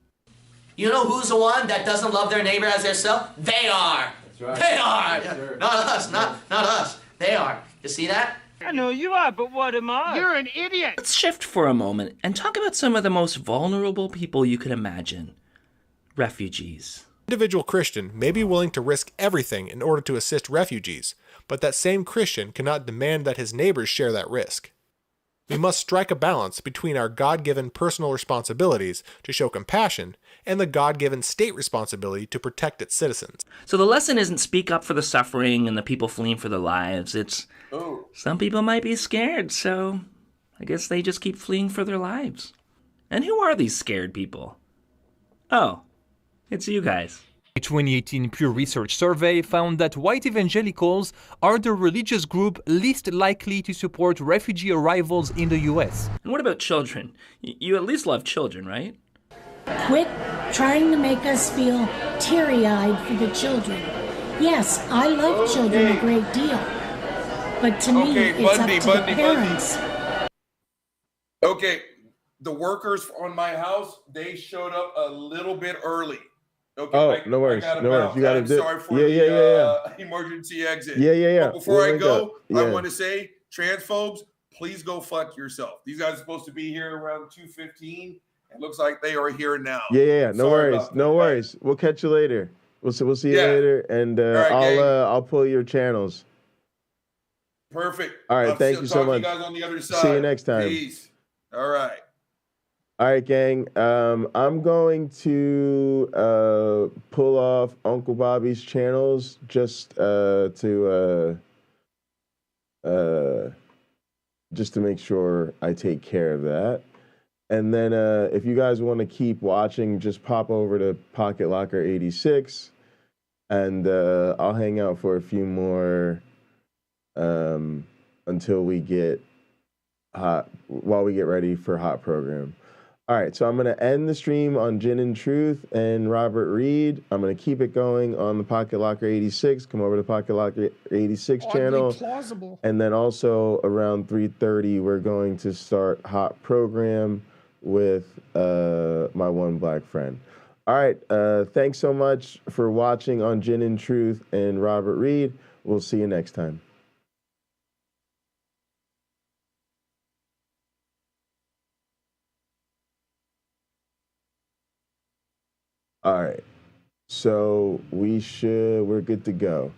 You know who's the one that doesn't love their neighbor as theirself? They are. That's right. They are. Yeah, not us. Not us. They are. You see that? I know you are, but what am I? You're an idiot. Let's shift for a moment and talk about some of the most vulnerable people you could imagine. Refugees. Individual Christian may be willing to risk everything in order to assist refugees, but that same Christian cannot demand that his neighbors share that risk. We must strike a balance between our God-given personal responsibilities to show compassion and the God-given state responsibility to protect its citizens. So the lesson isn't speak up for the suffering and the people fleeing for their lives. It's some people might be scared, so I guess they just keep fleeing for their lives. And who are these scared people? Oh, it's you guys. A 2018 Pew Research survey found that white evangelicals are the religious group least likely to support refugee arrivals in the U.S. And what about children? You at least love children, right? Quit trying to make us feel teary-eyed for the children. Yes, I love children a great deal, but to me, it's up to the parents. Okay, the workers on my house, they showed up a little bit early. Okay, no worries. No worries. You gotta do. Sorry for the emergency exit. Yeah. But before I go, I want to say, transphobes, please go fuck yourself. These guys are supposed to be here around 2:15. It looks like they are here now. Yeah. No worries. We'll catch you later. We'll see you later, and I'll pull your channels. Perfect. All right. Thank you so much. You guys on the other side. See you next time. Peace. All right. All right, gang. I'm going to pull off Uncle Bobby's channels just to make sure I take care of that. And then if you guys want to keep watching, just pop over to Pocket Locker 86, and I'll hang out for a few more until we get while we get ready for Hot Program. All right, so I'm going to end the stream on Gin and Truth and Robert Reed. I'm going to keep it going on the Pocket Locker 86. Come over to Pocket Locker 86 channel. Plausible. And then also around 3:30, we're going to start Hot Program with my one black friend. All right, thanks so much for watching on Gin and Truth and Robert Reed. We'll see you next time. All right, so we're good to go.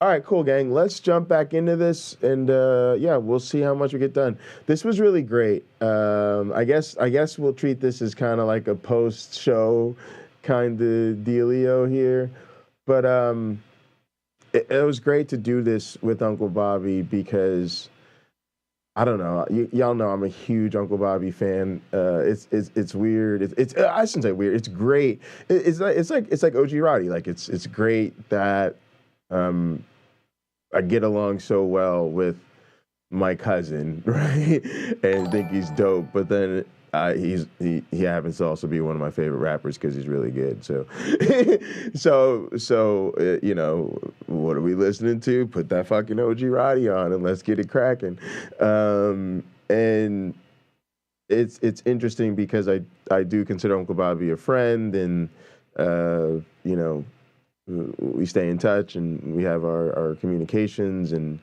All right, cool, gang. Let's jump back into this, and we'll see how much we get done. This was really great. I guess we'll treat this as kind of like a post-show kind of dealio here, but it was great to do this with Uncle Bobby because I don't know. Y'all know I'm a huge Uncle Bobby fan. It's weird. It's I shouldn't say weird. It's great. It's like OG Roddy. Like it's great that I get along so well with my cousin, right? And think he's dope. But then he happens to also be one of my favorite rappers because he's really good. So you know, what are we listening to? Put that fucking OG Roddy on and let's get it cracking. And it's interesting because I do consider Uncle Bobby a friend, and you know, we stay in touch and we have our communications and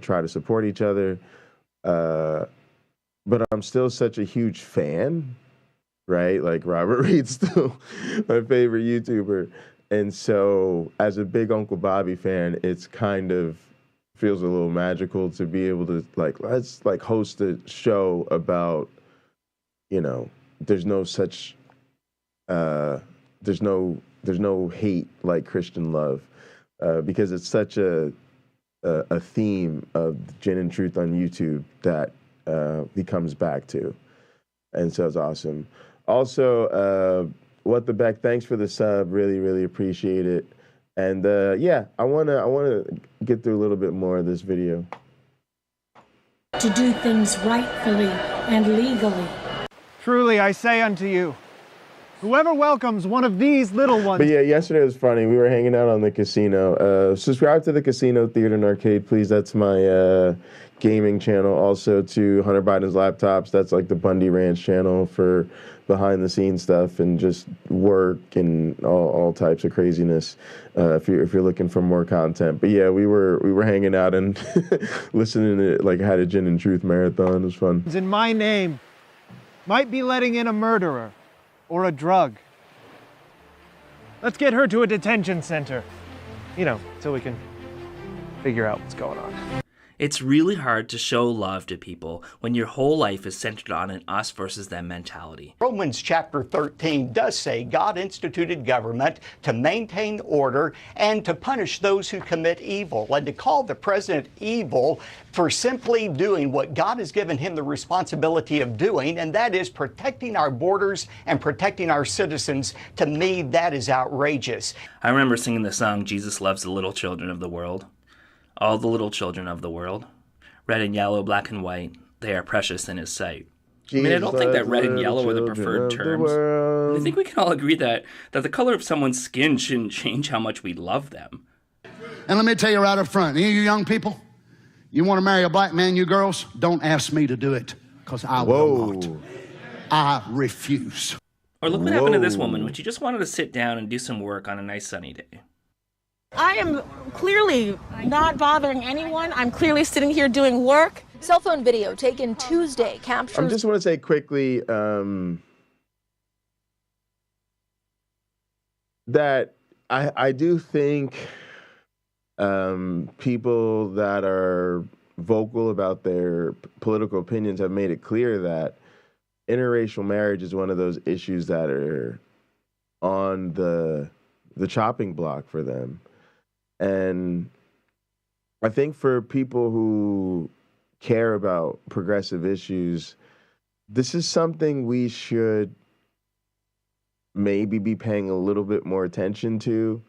try to support each other. But I'm still such a huge fan, right? Like Robert Reed's still my favorite YouTuber. And so as a big Uncle Bobby fan, it's kind of feels a little magical to be able to let's host a show about, you know, there's no hate like Christian love, because it's such a theme of Gin and Truth on YouTube that he comes back to, and so it's awesome. Also, What the Beck, thanks for the sub, really appreciate it. And I wanna get through a little bit more of this video. To do things rightfully and legally. Truly I say unto you, Whoever welcomes one of these little ones. But yeah, yesterday was funny. We were hanging out on the casino. Subscribe to the Casino Theater and Arcade, please. That's my gaming channel. Also to Hunter Biden's Laptops. That's like the Bundy Ranch channel for behind the scenes stuff and just work and all types of craziness. If you're looking for more content. But yeah, we were hanging out and listening to like had a Gin and Truth marathon. It was fun. In my name might be letting in a murderer. Or a drug. Let's get her to a detention center. So we can figure out what's going on. It's really hard to show love to people when your whole life is centered on an us versus them mentality. Romans chapter 13 does say God instituted government to maintain order and to punish those who commit evil. And to call the president evil for simply doing what God has given him the responsibility of doing, and that is protecting our borders and protecting our citizens, to me, that is outrageous. I remember singing the song, Jesus Loves the Little Children of the World. All the little children of the world, red and yellow, black and white, they are precious in his sight. I mean, I don't think that red and yellow are the preferred terms. I think we can all agree that the color of someone's skin shouldn't change how much we love them. And let me tell you right up front, any of you young people, you want to marry a black man, you girls, don't ask me to do it, because I will not. I refuse. Or look what happened to this woman when she just wanted to sit down and do some work on a nice sunny day. I am clearly not bothering anyone. I'm clearly sitting here doing work. Cell phone video taken Tuesday captures... I just want to say quickly that I do think people that are vocal about their political opinions have made it clear that interracial marriage is one of those issues that are on the chopping block for them. And I think for people who care about progressive issues, this is something we should maybe be paying a little bit more attention to.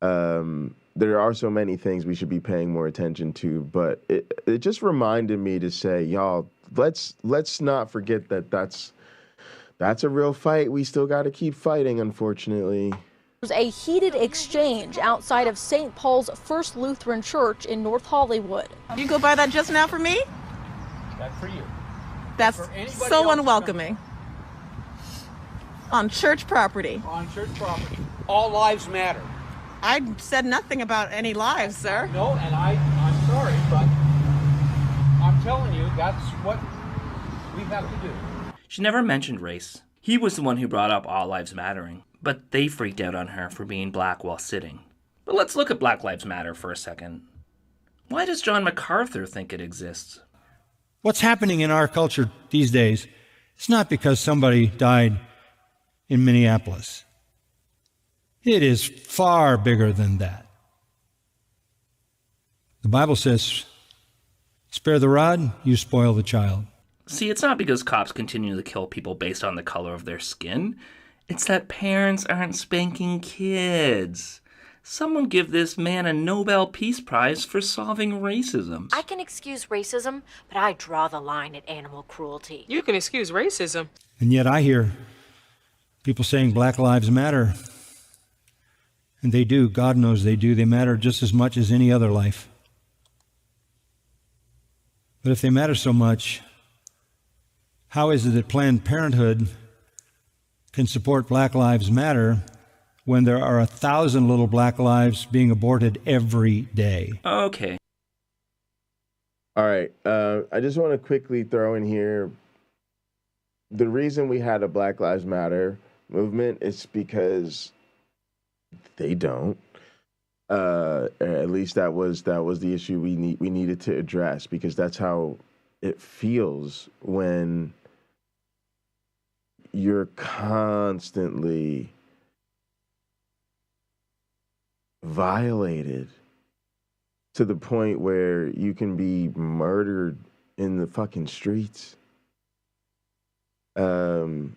There are so many things we should be paying more attention to, but it just reminded me to say, y'all, let's not forget that that's a real fight. We still got to keep fighting, unfortunately. There's a heated exchange outside of St. Paul's First Lutheran Church in North Hollywood. You go buy that just now for me? That's for you. That's so unwelcoming. On church property. On church property. All lives matter. I said nothing about any lives, sir. No, and I'm sorry, but I'm telling you, that's what we have to do. She never mentioned race. He was the one who brought up all lives mattering. But they freaked out on her for being black while sitting. But let's look at Black Lives Matter for a second. Why does John MacArthur think it exists? What's happening in our culture these days, it's not because somebody died in Minneapolis. It is far bigger than that. The Bible says, spare the rod, you spoil the child. See, it's not because cops continue to kill people based on the color of their skin. It's that parents aren't spanking kids. Someone give this man a Nobel Peace Prize for solving racism. I can excuse racism, but I draw the line at animal cruelty. You can excuse racism. And yet I hear people saying Black Lives Matter. And they do. God knows they do. They matter just as much as any other life. But if they matter so much, how is it that Planned Parenthood can support Black Lives Matter when there are 1,000 little black lives being aborted every day? Okay. All right. I just want to quickly throw in here, the reason we had a Black Lives Matter movement is because they don't. At least that was the issue we needed to address, because that's how it feels when you're constantly violated to the point where you can be murdered in the fucking streets. So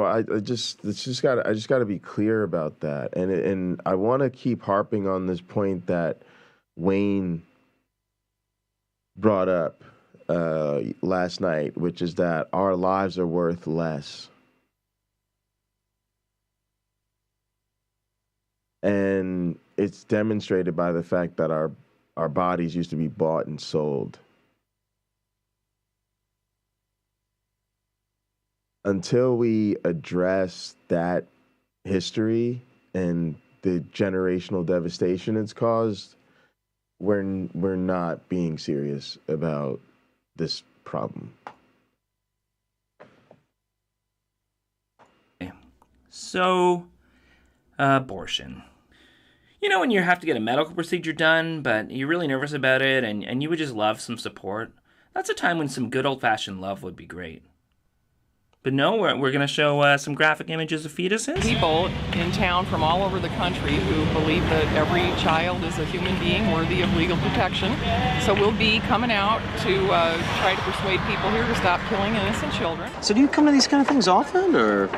I just got to be clear about that, and I want to keep harping on this point that Wayne brought up, last night, which is that our lives are worth less. And it's demonstrated by the fact that our bodies used to be bought and sold. Until we address that history and the generational devastation it's caused, we're not being serious about this problem. So, abortion. You know when you have to get a medical procedure done, but you're really nervous about it and you would just love some support? That's a time when some good old-fashioned love would be great. But no, we're going to show some graphic images of fetuses. People in town from all over the country who believe that every child is a human being worthy of legal protection. So we'll be coming out to try to persuade people here to stop killing innocent children. So do you come to these kind of things often, or?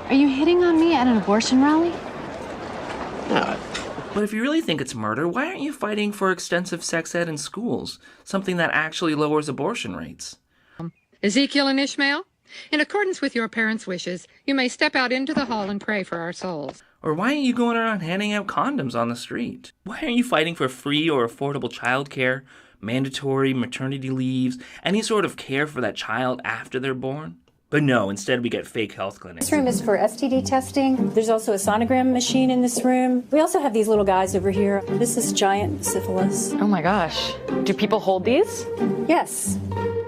Are you hitting on me at an abortion rally? No. But if you really think it's murder, why aren't you fighting for extensive sex ed in schools? Something that actually lowers abortion rates. Ezekiel and Ishmael? In accordance with your parents' wishes, you may step out into the hall and pray for our souls. Or why aren't you going around handing out condoms on the street? Why aren't you fighting for free or affordable childcare, mandatory maternity leaves, any sort of care for that child after they're born? But no, instead we get fake health clinics. This room is for STD testing. There's also a sonogram machine in this room. We also have these little guys over here. This is giant syphilis. Oh my gosh. Do people hold these? Yes.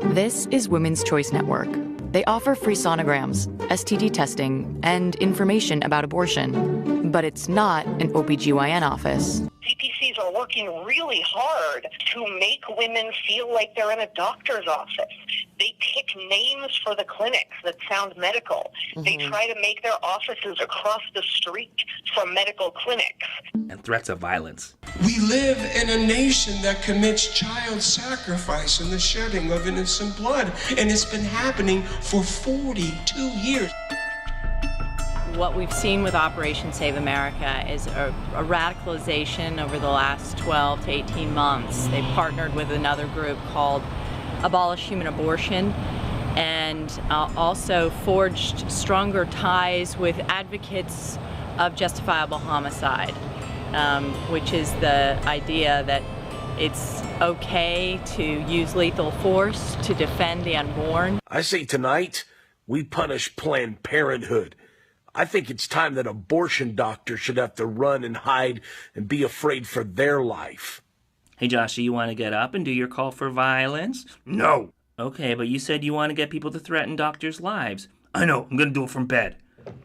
This is Women's Choice Network. They offer free sonograms, STD testing, and information about abortion. But it's not an OBGYN office. CPCs are working really hard to make women feel like they're in a doctor's office. They pick names for the clinics that sound medical. They try to make their offices across the street from medical clinics. And threats of violence. We live in a nation that commits child sacrifice and the shedding of innocent blood, and it's been happening for 42 years. What we've seen with Operation Save America is a radicalization over the last 12 to 18 months. They partnered with another group called Abolish Human Abortion and also forged stronger ties with advocates of justifiable homicide, which is the idea that it's okay to use lethal force to defend the unborn. I say tonight, we punish Planned Parenthood. I think it's time that abortion doctors should have to run and hide and be afraid for their life. Hey, Joshy, you want to get up and do your call for violence? No. Okay, but you said you want to get people to threaten doctors' lives. I know, I'm going to do it from bed.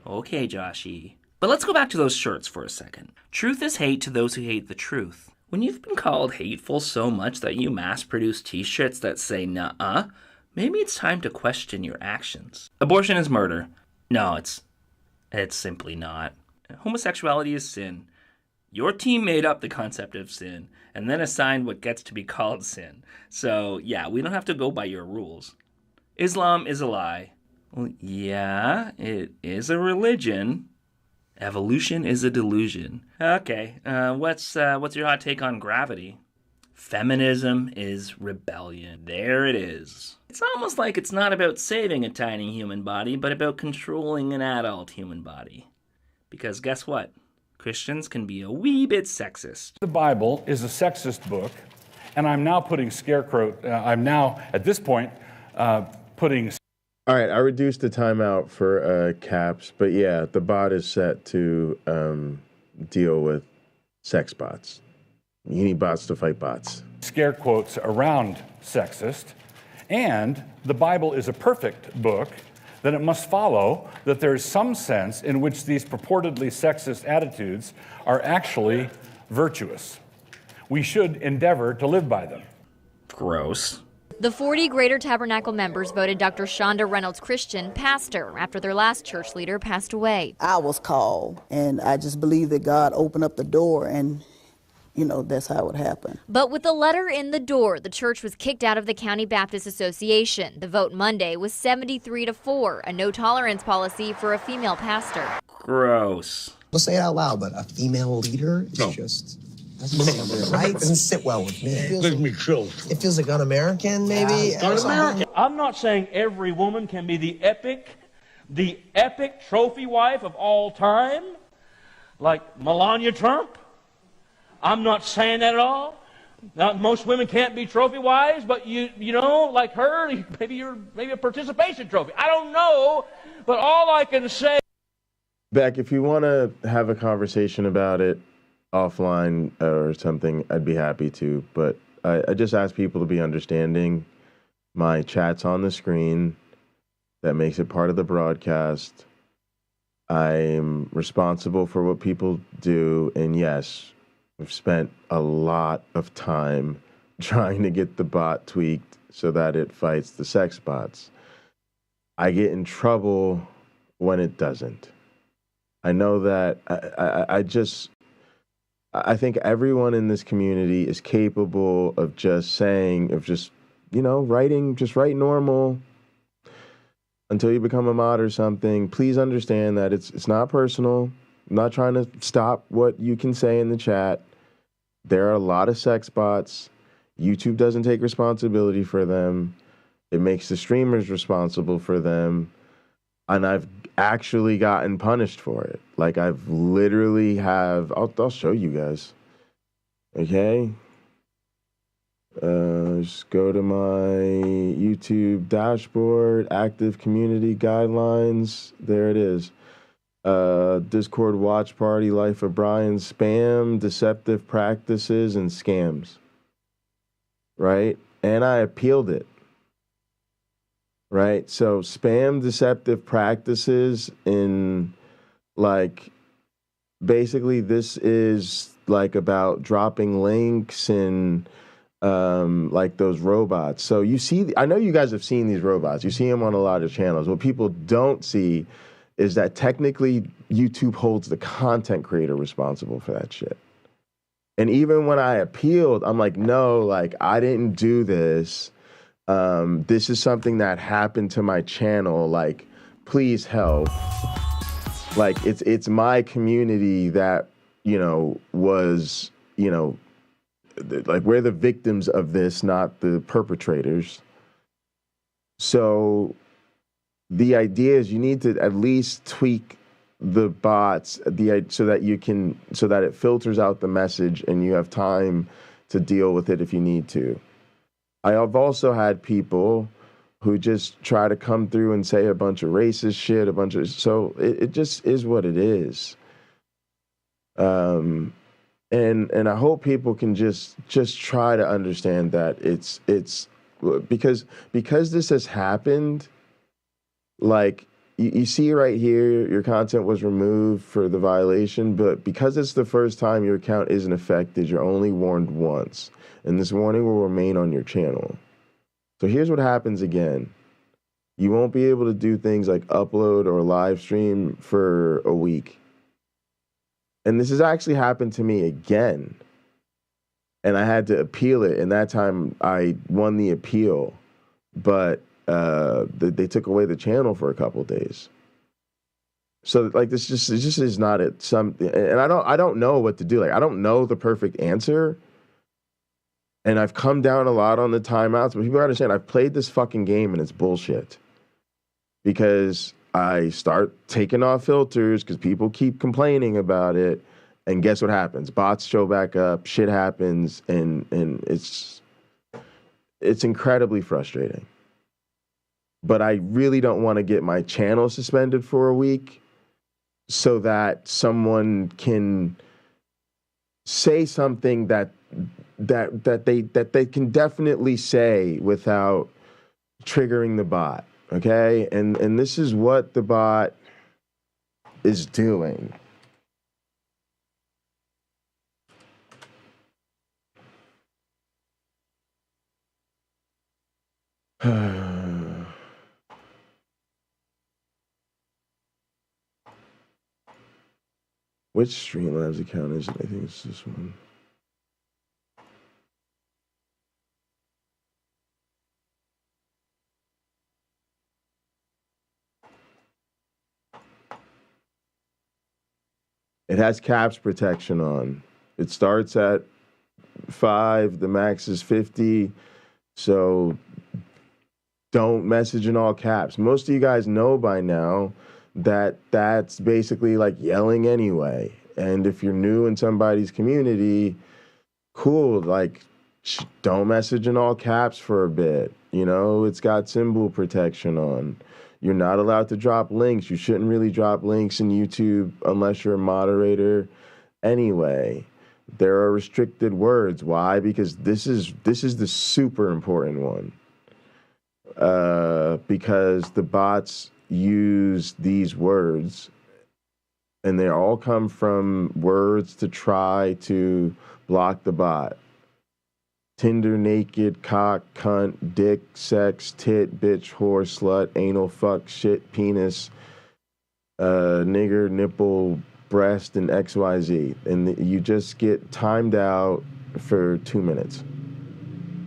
Okay, Joshy. But let's go back to those shirts for a second. Truth is hate to those who hate the truth. When you've been called hateful so much that you mass-produce t-shirts that say nuh-uh, maybe it's time to question your actions. Abortion is murder. No, it's simply not. Homosexuality is sin. Your team made up the concept of sin and then assigned what gets to be called sin. So, yeah, we don't have to go by your rules. Islam is a lie. Well, yeah, it is a religion. Evolution is a delusion. Okay, what's your hot take on gravity? Feminism is rebellion. There it is. It's almost like it's not about saving a tiny human body, but about controlling an adult human body. Because guess what? Christians can be a wee bit sexist. The Bible is a sexist book, and I'm now putting at this point, putting... All right, I reduced the timeout for caps, but yeah, the bot is set to deal with sex bots. You need bots to fight bots. Scare quotes around sexist, and the Bible is a perfect book, then it must follow that there is some sense in which these purportedly sexist attitudes are actually virtuous. We should endeavor to live by them. Gross. The 40 Greater Tabernacle members voted Dr. Shonda Reynolds Christian pastor after their last church leader passed away. I was called, and I just believe that God opened up the door, and that's how it happened. But with the letter in the door, the church was kicked out of the County Baptist Association. The vote Monday was 73-4, a no-tolerance policy for a female pastor. Gross. We'll say it out loud, but a female leader is just... Right? Doesn't sit well with me. Gives me chills. It feels like un-American, maybe. Un-American. I'm not saying every woman can be the epic trophy wife of all time, like Melania Trump. I'm not saying that at all. Now, most women can't be trophy wives, but you know, like her, maybe you're a participation trophy. I don't know, but all I can say. Beck, if you want to have a conversation about it offline or something, I'd be happy to. But I just ask people to be understanding. My chat's on the screen. That makes it part of the broadcast. I'm responsible for what people do. And yes, we've spent a lot of time trying to get the bot tweaked so that it fights the sex bots. I get in trouble when it doesn't. I know that I think everyone in this community is capable of just write normal until you become a mod or something. Please understand that it's not personal. I'm not trying to stop what you can say in the chat. There are a lot of sex bots. YouTube doesn't take responsibility for them. It makes the streamers responsible for them. And I've actually gotten punished for it. Like I've literally I'll show you guys. Okay. Just go to my YouTube dashboard, active community guidelines. There it is. Discord watch party, Life of Brian, spam, deceptive practices, and scams. Right? And I appealed it. Right? So spam, deceptive practices in basically this is about dropping links and those robots. So you see, I know you guys have seen these robots. You see them on a lot of channels. What people don't see is that technically YouTube holds the content creator responsible for that shit. And even when I appealed, I'm like, no, I didn't do this. This is something that happened to my channel. Please help. It's my community that, was, we're the victims of this, not the perpetrators. So the idea is you need to at least tweak the bots so that it filters out the message and you have time to deal with it if you need to. I have also had people who just try to come through and say a bunch of racist shit, so it just is what it is. And I hope people can just try to understand that it's because this has happened. You see right here, your content was removed for the violation, but because it's the first time your account isn't affected, you're only warned once. And this warning will remain on your channel. So here's what happens again. You won't be able to do things like upload or live stream for a week. And this has actually happened to me again. And I had to appeal it. And that time I won the appeal. But they took away the channel for a couple days. So this just is not something. And I don't know what to do. I don't know the perfect answer. And I've come down a lot on the timeouts, but people understand I've played this fucking game and it's bullshit. Because I start taking off filters because people keep complaining about it. And guess what happens? Bots show back up, shit happens, and it's incredibly frustrating. But I really don't want to get my channel suspended for a week so that someone can say something that they can definitely say without triggering the bot, okay? And this is what the bot is doing. Which Streamlabs account is it? I think it's this one. It has caps protection on. It starts at 5, the max is 50. So don't message in all caps. Most of you guys know by now that that's basically like yelling anyway. And if you're new in somebody's community, cool, like don't message in all caps for a bit. You know, it's got symbol protection on. You're not allowed to drop links. You shouldn't really drop links in YouTube unless you're a moderator anyway. There are restricted words. Why? Because this is the super important one. Because the bots use these words, and they all come from words to try to block the bot. Tinder, naked, cock, cunt, dick, sex, tit, bitch, whore, slut, anal, fuck, shit, penis, nigger, nipple, breast, and XYZ. And you just get timed out for 2 minutes.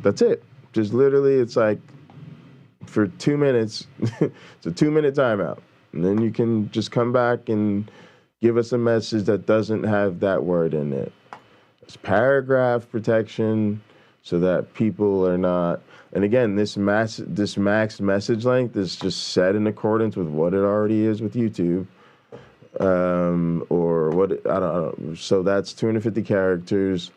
That's it. Just literally, it's like for 2 minutes, it's a 2-minute timeout. And then you can just come back and give us a message that doesn't have that word in it. It's paragraph protection so that people are not, and again, this max message length is just set in accordance with what it already is with YouTube. Or what, I don't know. So that's 250 characters.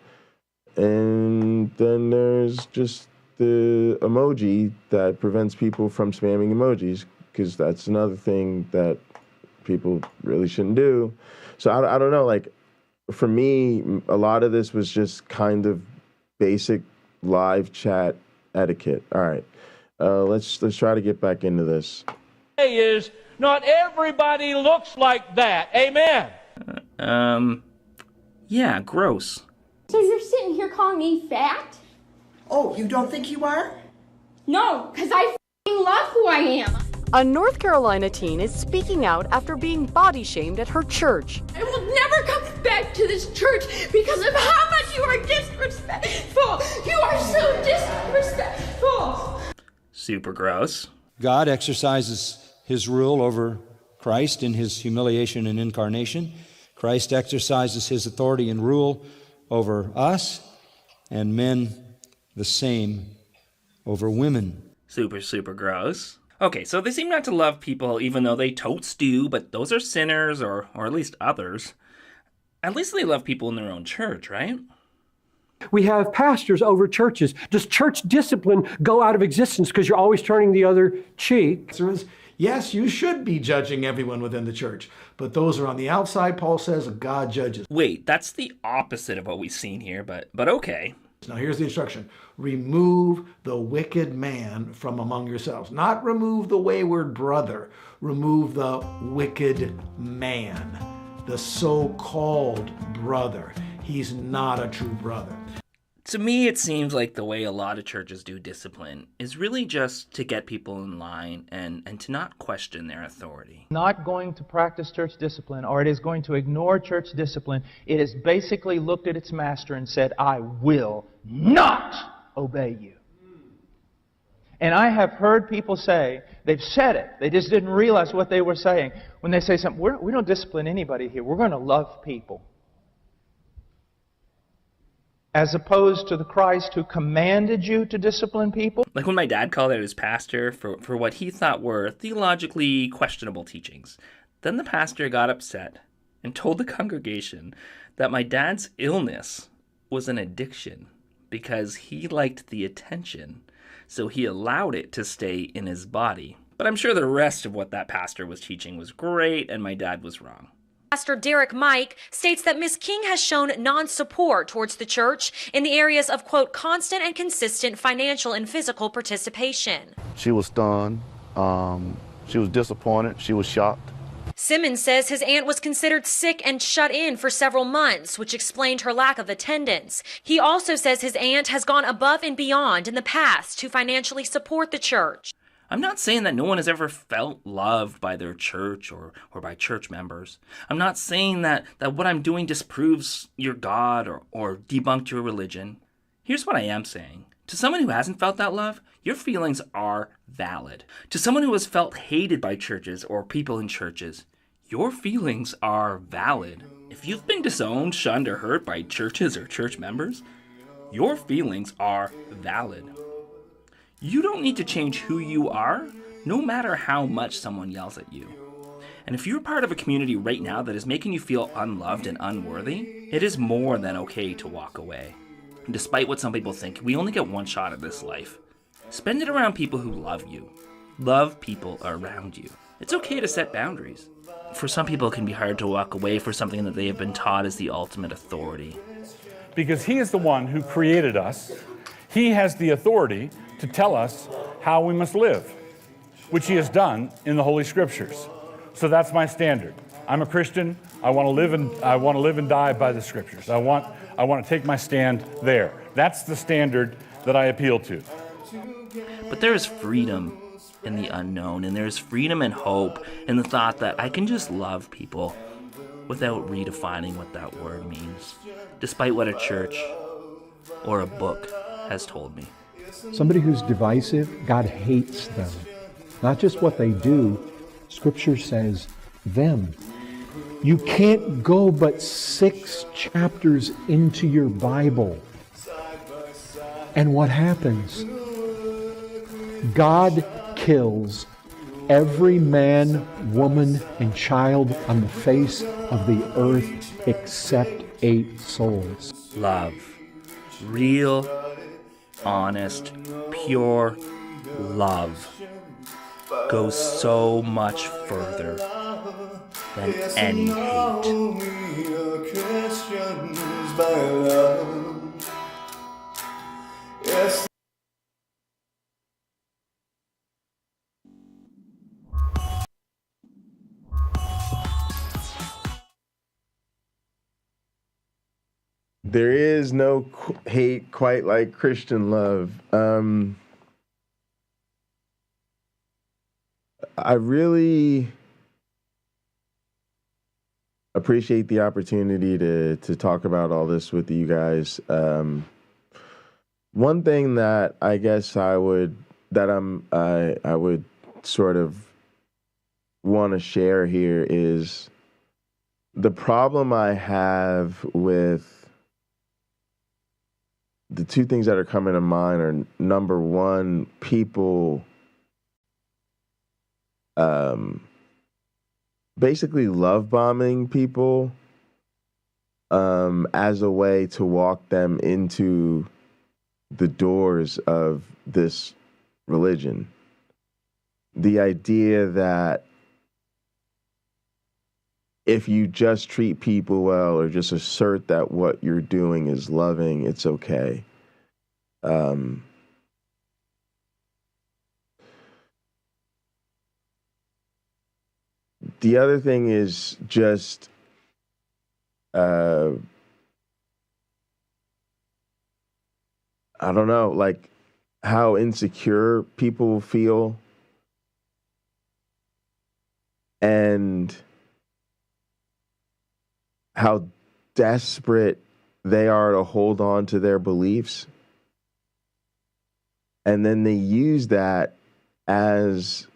And then there's just the emoji that prevents people from spamming emojis, because that's another thing that people really shouldn't do. So I don't know, like for me, a lot of this was just kind of basic live chat etiquette. All right, let's try to get back into this. Is not everybody looks like that. Amen. Yeah, gross. So you're sitting here calling me fat? Oh, you don't think you are? No, because I f***ing love who I am. A North Carolina teen is speaking out after being body shamed at her church. I will never come back to this church because of how much you are disrespectful. You are so disrespectful. Super gross. God exercises his rule over Christ in his humiliation and incarnation. Christ exercises his authority and rule over us, and men the same over women. Super, super gross. Okay, so they seem not to love people even though they totes do, but those are sinners, or at least others. At least they love people in their own church, right? We have pastors over churches. Does church discipline go out of existence because you're always turning the other cheek? Yes, you should be judging everyone within the church, but those are on the outside, Paul says, God judges. Wait, that's the opposite of what we've seen here, but okay. Now here's the instruction. Remove the wicked man from among yourselves. Not remove the wayward brother. Remove the wicked man, the so-called brother. He's not a true brother. To me, it seems like the way a lot of churches do discipline is really just to get people in line and to not question their authority. Not going to practice church discipline, or it is going to ignore church discipline. It has basically looked at its master and said, I will not obey you. And I have heard people say, they've said it, they just didn't realize what they were saying. When they say something, we don't discipline anybody here, we're going to love people. As opposed to the Christ who commanded you to discipline people. Like when my dad called out his pastor for what he thought were theologically questionable teachings. Then the pastor got upset and told the congregation that my dad's illness was an addiction because he liked the attention, so he allowed it to stay in his body. But I'm sure the rest of what that pastor was teaching was great, and my dad was wrong. Pastor Derek Mike states that Ms. King has shown non-support towards the church in the areas of, quote, constant and consistent financial and physical participation. She was stunned. She was disappointed. She was shocked. Simmons says his aunt was considered sick and shut in for several months, which explained her lack of attendance. He also says his aunt has gone above and beyond in the past to financially support the church. I'm not saying that no one has ever felt loved by their church or by church members. I'm not saying that what I'm doing disproves your God or debunked your religion. Here's what I am saying. To someone who hasn't felt that love, your feelings are valid. To someone who has felt hated by churches or people in churches, your feelings are valid. If you've been disowned, shunned, or hurt by churches or church members, Your feelings are valid. You don't need to change who you are, no matter how much someone yells at you. And if you're part of a community right now that is making you feel unloved and unworthy, it is more than okay to walk away. And despite what some people think, we only get one shot at this life. Spend it around people who love you. Love people around you. It's okay to set boundaries. For some people, it can be hard to walk away for something that they have been taught is the ultimate authority. Because he is the one who created us. He has the authority to tell us how we must live, which he has done in the Holy Scriptures. So that's my standard. I'm a Christian. I want to live and die by the Scriptures. I want to take my stand there. That's the standard that I appeal to. But there is freedom in the unknown, and there is freedom and hope in the thought that I can just love people without redefining what that word means, despite what a church or a book has told me. Somebody who's divisive, God hates them. Not just what they do, Scripture says them. You can't go but 6 chapters into your Bible. And what happens? God kills every man, woman, and child on the face of the earth except 8 souls. Love. Real, honest, pure love goes so much further than any hate. There is no hate quite like Christian love. I really appreciate the opportunity to talk about all this with you guys. One thing that I guess I would sort of want to share here is the problem I have with the 2 things that are coming to mind are, number one, people basically love bombing people as a way to walk them into the doors of this religion. The idea that if you just treat people well or just assert that what you're doing is loving, it's okay. The other thing is just I don't know, like how insecure people feel and how desperate they are to hold on to their beliefs. And then they use that as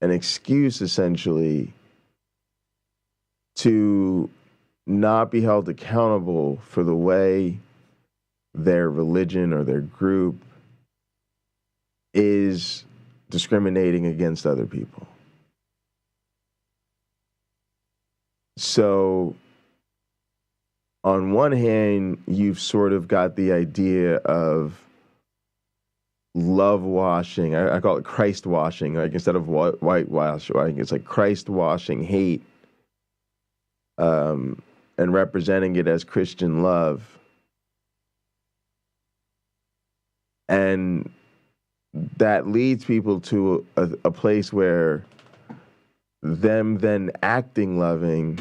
an excuse, essentially, to not be held accountable for the way their religion or their group is discriminating against other people. So, on one hand, you've sort of got the idea of love washing. I call it Christ washing. Like instead of whitewashing, it's like Christ washing hate, and representing it as Christian love. And that leads people to a place where them then acting loving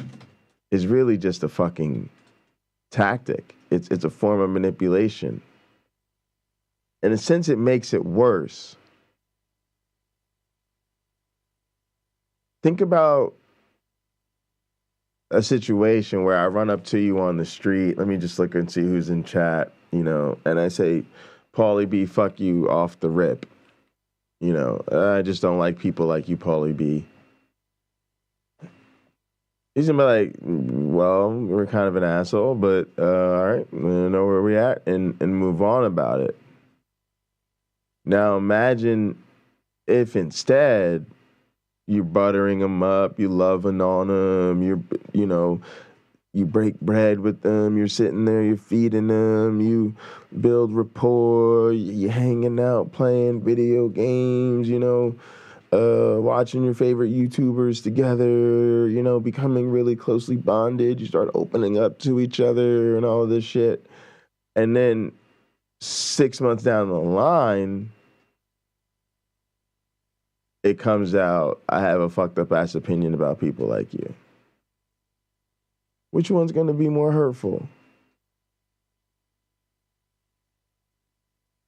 is really just a fucking tactic. It's a form of manipulation. In a sense, it makes it worse. Think about a situation where I run up to you on the street. Let me just look and see who's in chat, and I say, Paulie B, fuck you off the rip. I just don't like people like you, Paulie B. He's gonna be like, well, we're kind of an asshole, but all right, we know where we're at and move on about it. Now imagine if instead you're buttering them up, you loving on them, you break bread with them, you're sitting there, you're feeding them, you build rapport, you're hanging out, playing video games, watching your favorite YouTubers together, becoming really closely bonded. You start opening up to each other and all of this shit. And then 6 months down the line, it comes out, I have a fucked up ass opinion about people like you. Which one's going to be more hurtful?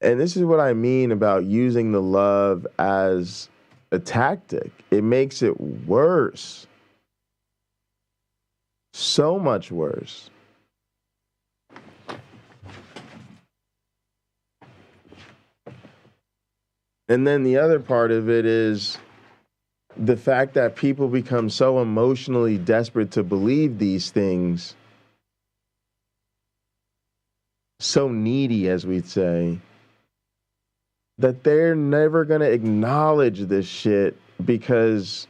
And this is what I mean about using the love as a tactic. It makes it worse. So much worse. And then the other part of it is the fact that people become so emotionally desperate to believe these things, so needy, as we'd say, that they're never going to acknowledge this shit because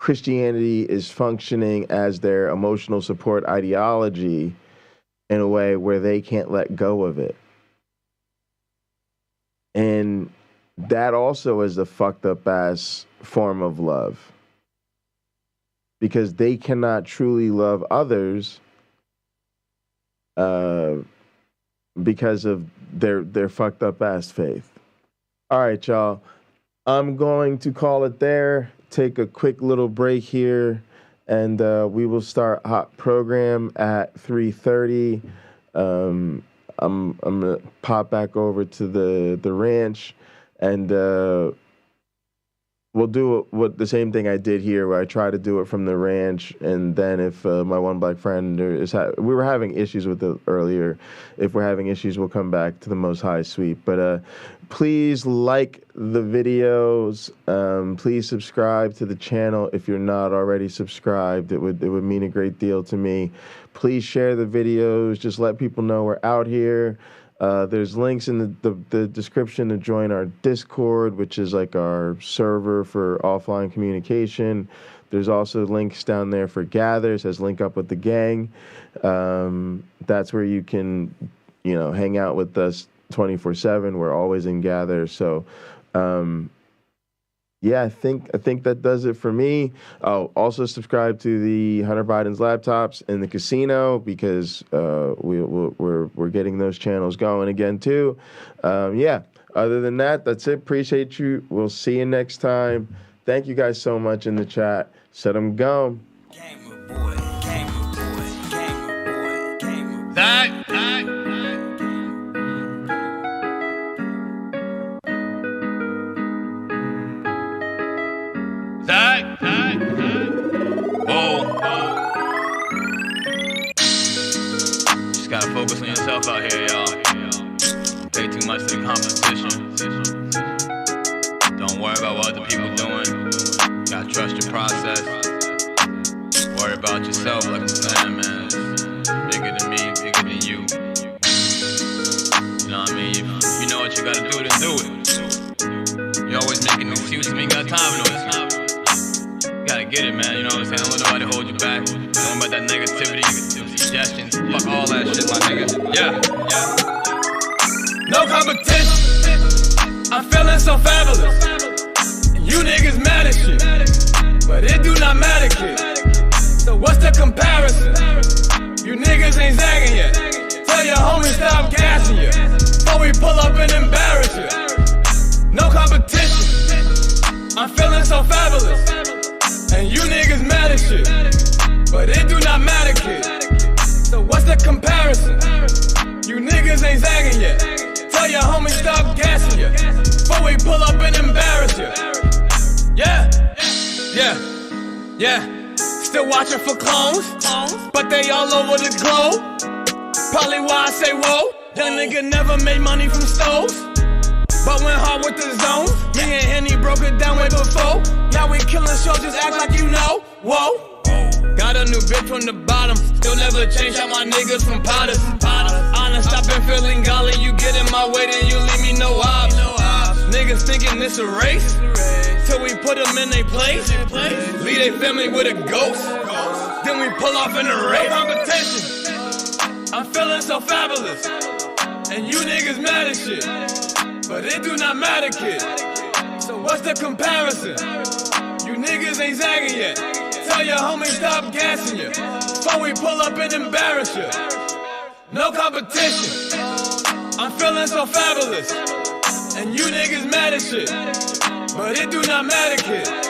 Christianity is functioning as their emotional support ideology in a way where they can't let go of it. And that also is a fucked up ass form of love, because they cannot truly love others because of their fucked up ass faith. All right, y'all. I'm going to call it there. Take a quick little break here, and we will start hot program at 3:30. I'm gonna pop back over to the ranch, and we'll do the same thing I did here, where I try to do it from the ranch, and then if my one black friend we were having issues with it earlier. If we're having issues, we'll come back to the Most High sweep. But please like the videos. Please subscribe to the channel if you're not already subscribed. It would mean a great deal to me. Please share the videos. Just let people know we're out here. There's links in the description to join our Discord, which is like our server for offline communication. There's also links down there for Gather. It says link up with the gang. That's where you can, hang out with us 24/7. We're always in Gather. So, yeah, I think that does it for me. Oh, also subscribe to the Hunter Biden's laptops in the casino, because we're getting those channels going again too. Yeah. Other than that, that's it. Appreciate you. We'll see you next time. Thank you guys so much in the chat. Set them go. Just gotta focus on yourself out here, y'all. Pay too much to the competition. Don't worry about what other people doing. Gotta trust your process. Worry about yourself, like I'm saying, man. Bigger than me, bigger than you. You know what I mean? If you know what you gotta do, then do it. You're always making excuses, we ain't got time for no excuses. You gotta get it, man. You know what I'm saying? Don't let nobody hold you back. Don't about that negativity, suggestions. Fuck all that shit, my nigga. Yeah. No competition. I'm feeling so fabulous. And you niggas mad as shit. But it do not matter, kid. So what's the comparison? You niggas ain't zagging yet. Tell your homies stop gassing you. Before we pull up and embarrass you. No competition. I'm feeling so fabulous. And you niggas mad as shit. But it do not matter, kid. So what's the comparison? You niggas ain't zagging yet. Tell your homies stop gassing you. Before we pull up and embarrass you. Yeah. Still watching for clones, but they all over the globe. Probably why I say whoa. Young nigga never made money from stoves, but went hard with the zones. Me and Henny broke it down way before. Now we killing shows, just act like you know. Whoa. Got a new bitch from the bottom. Still never change how my niggas from Potters. Honest, I've been feeling golly. You get in my way, then you leave me no option. Niggas thinking it's a race. Till we put them in their place. Leave their family with a ghost. Then we pull off in a race. Competition. I'm feeling so fabulous. And you niggas mad as shit. But it do not matter, kid. So what's the comparison? You niggas ain't zagging yet. Tell your homies stop gassing you. Before we pull up and embarrass you. No competition. I'm feeling so fabulous. And you niggas mad as shit. But it do not matter, kid.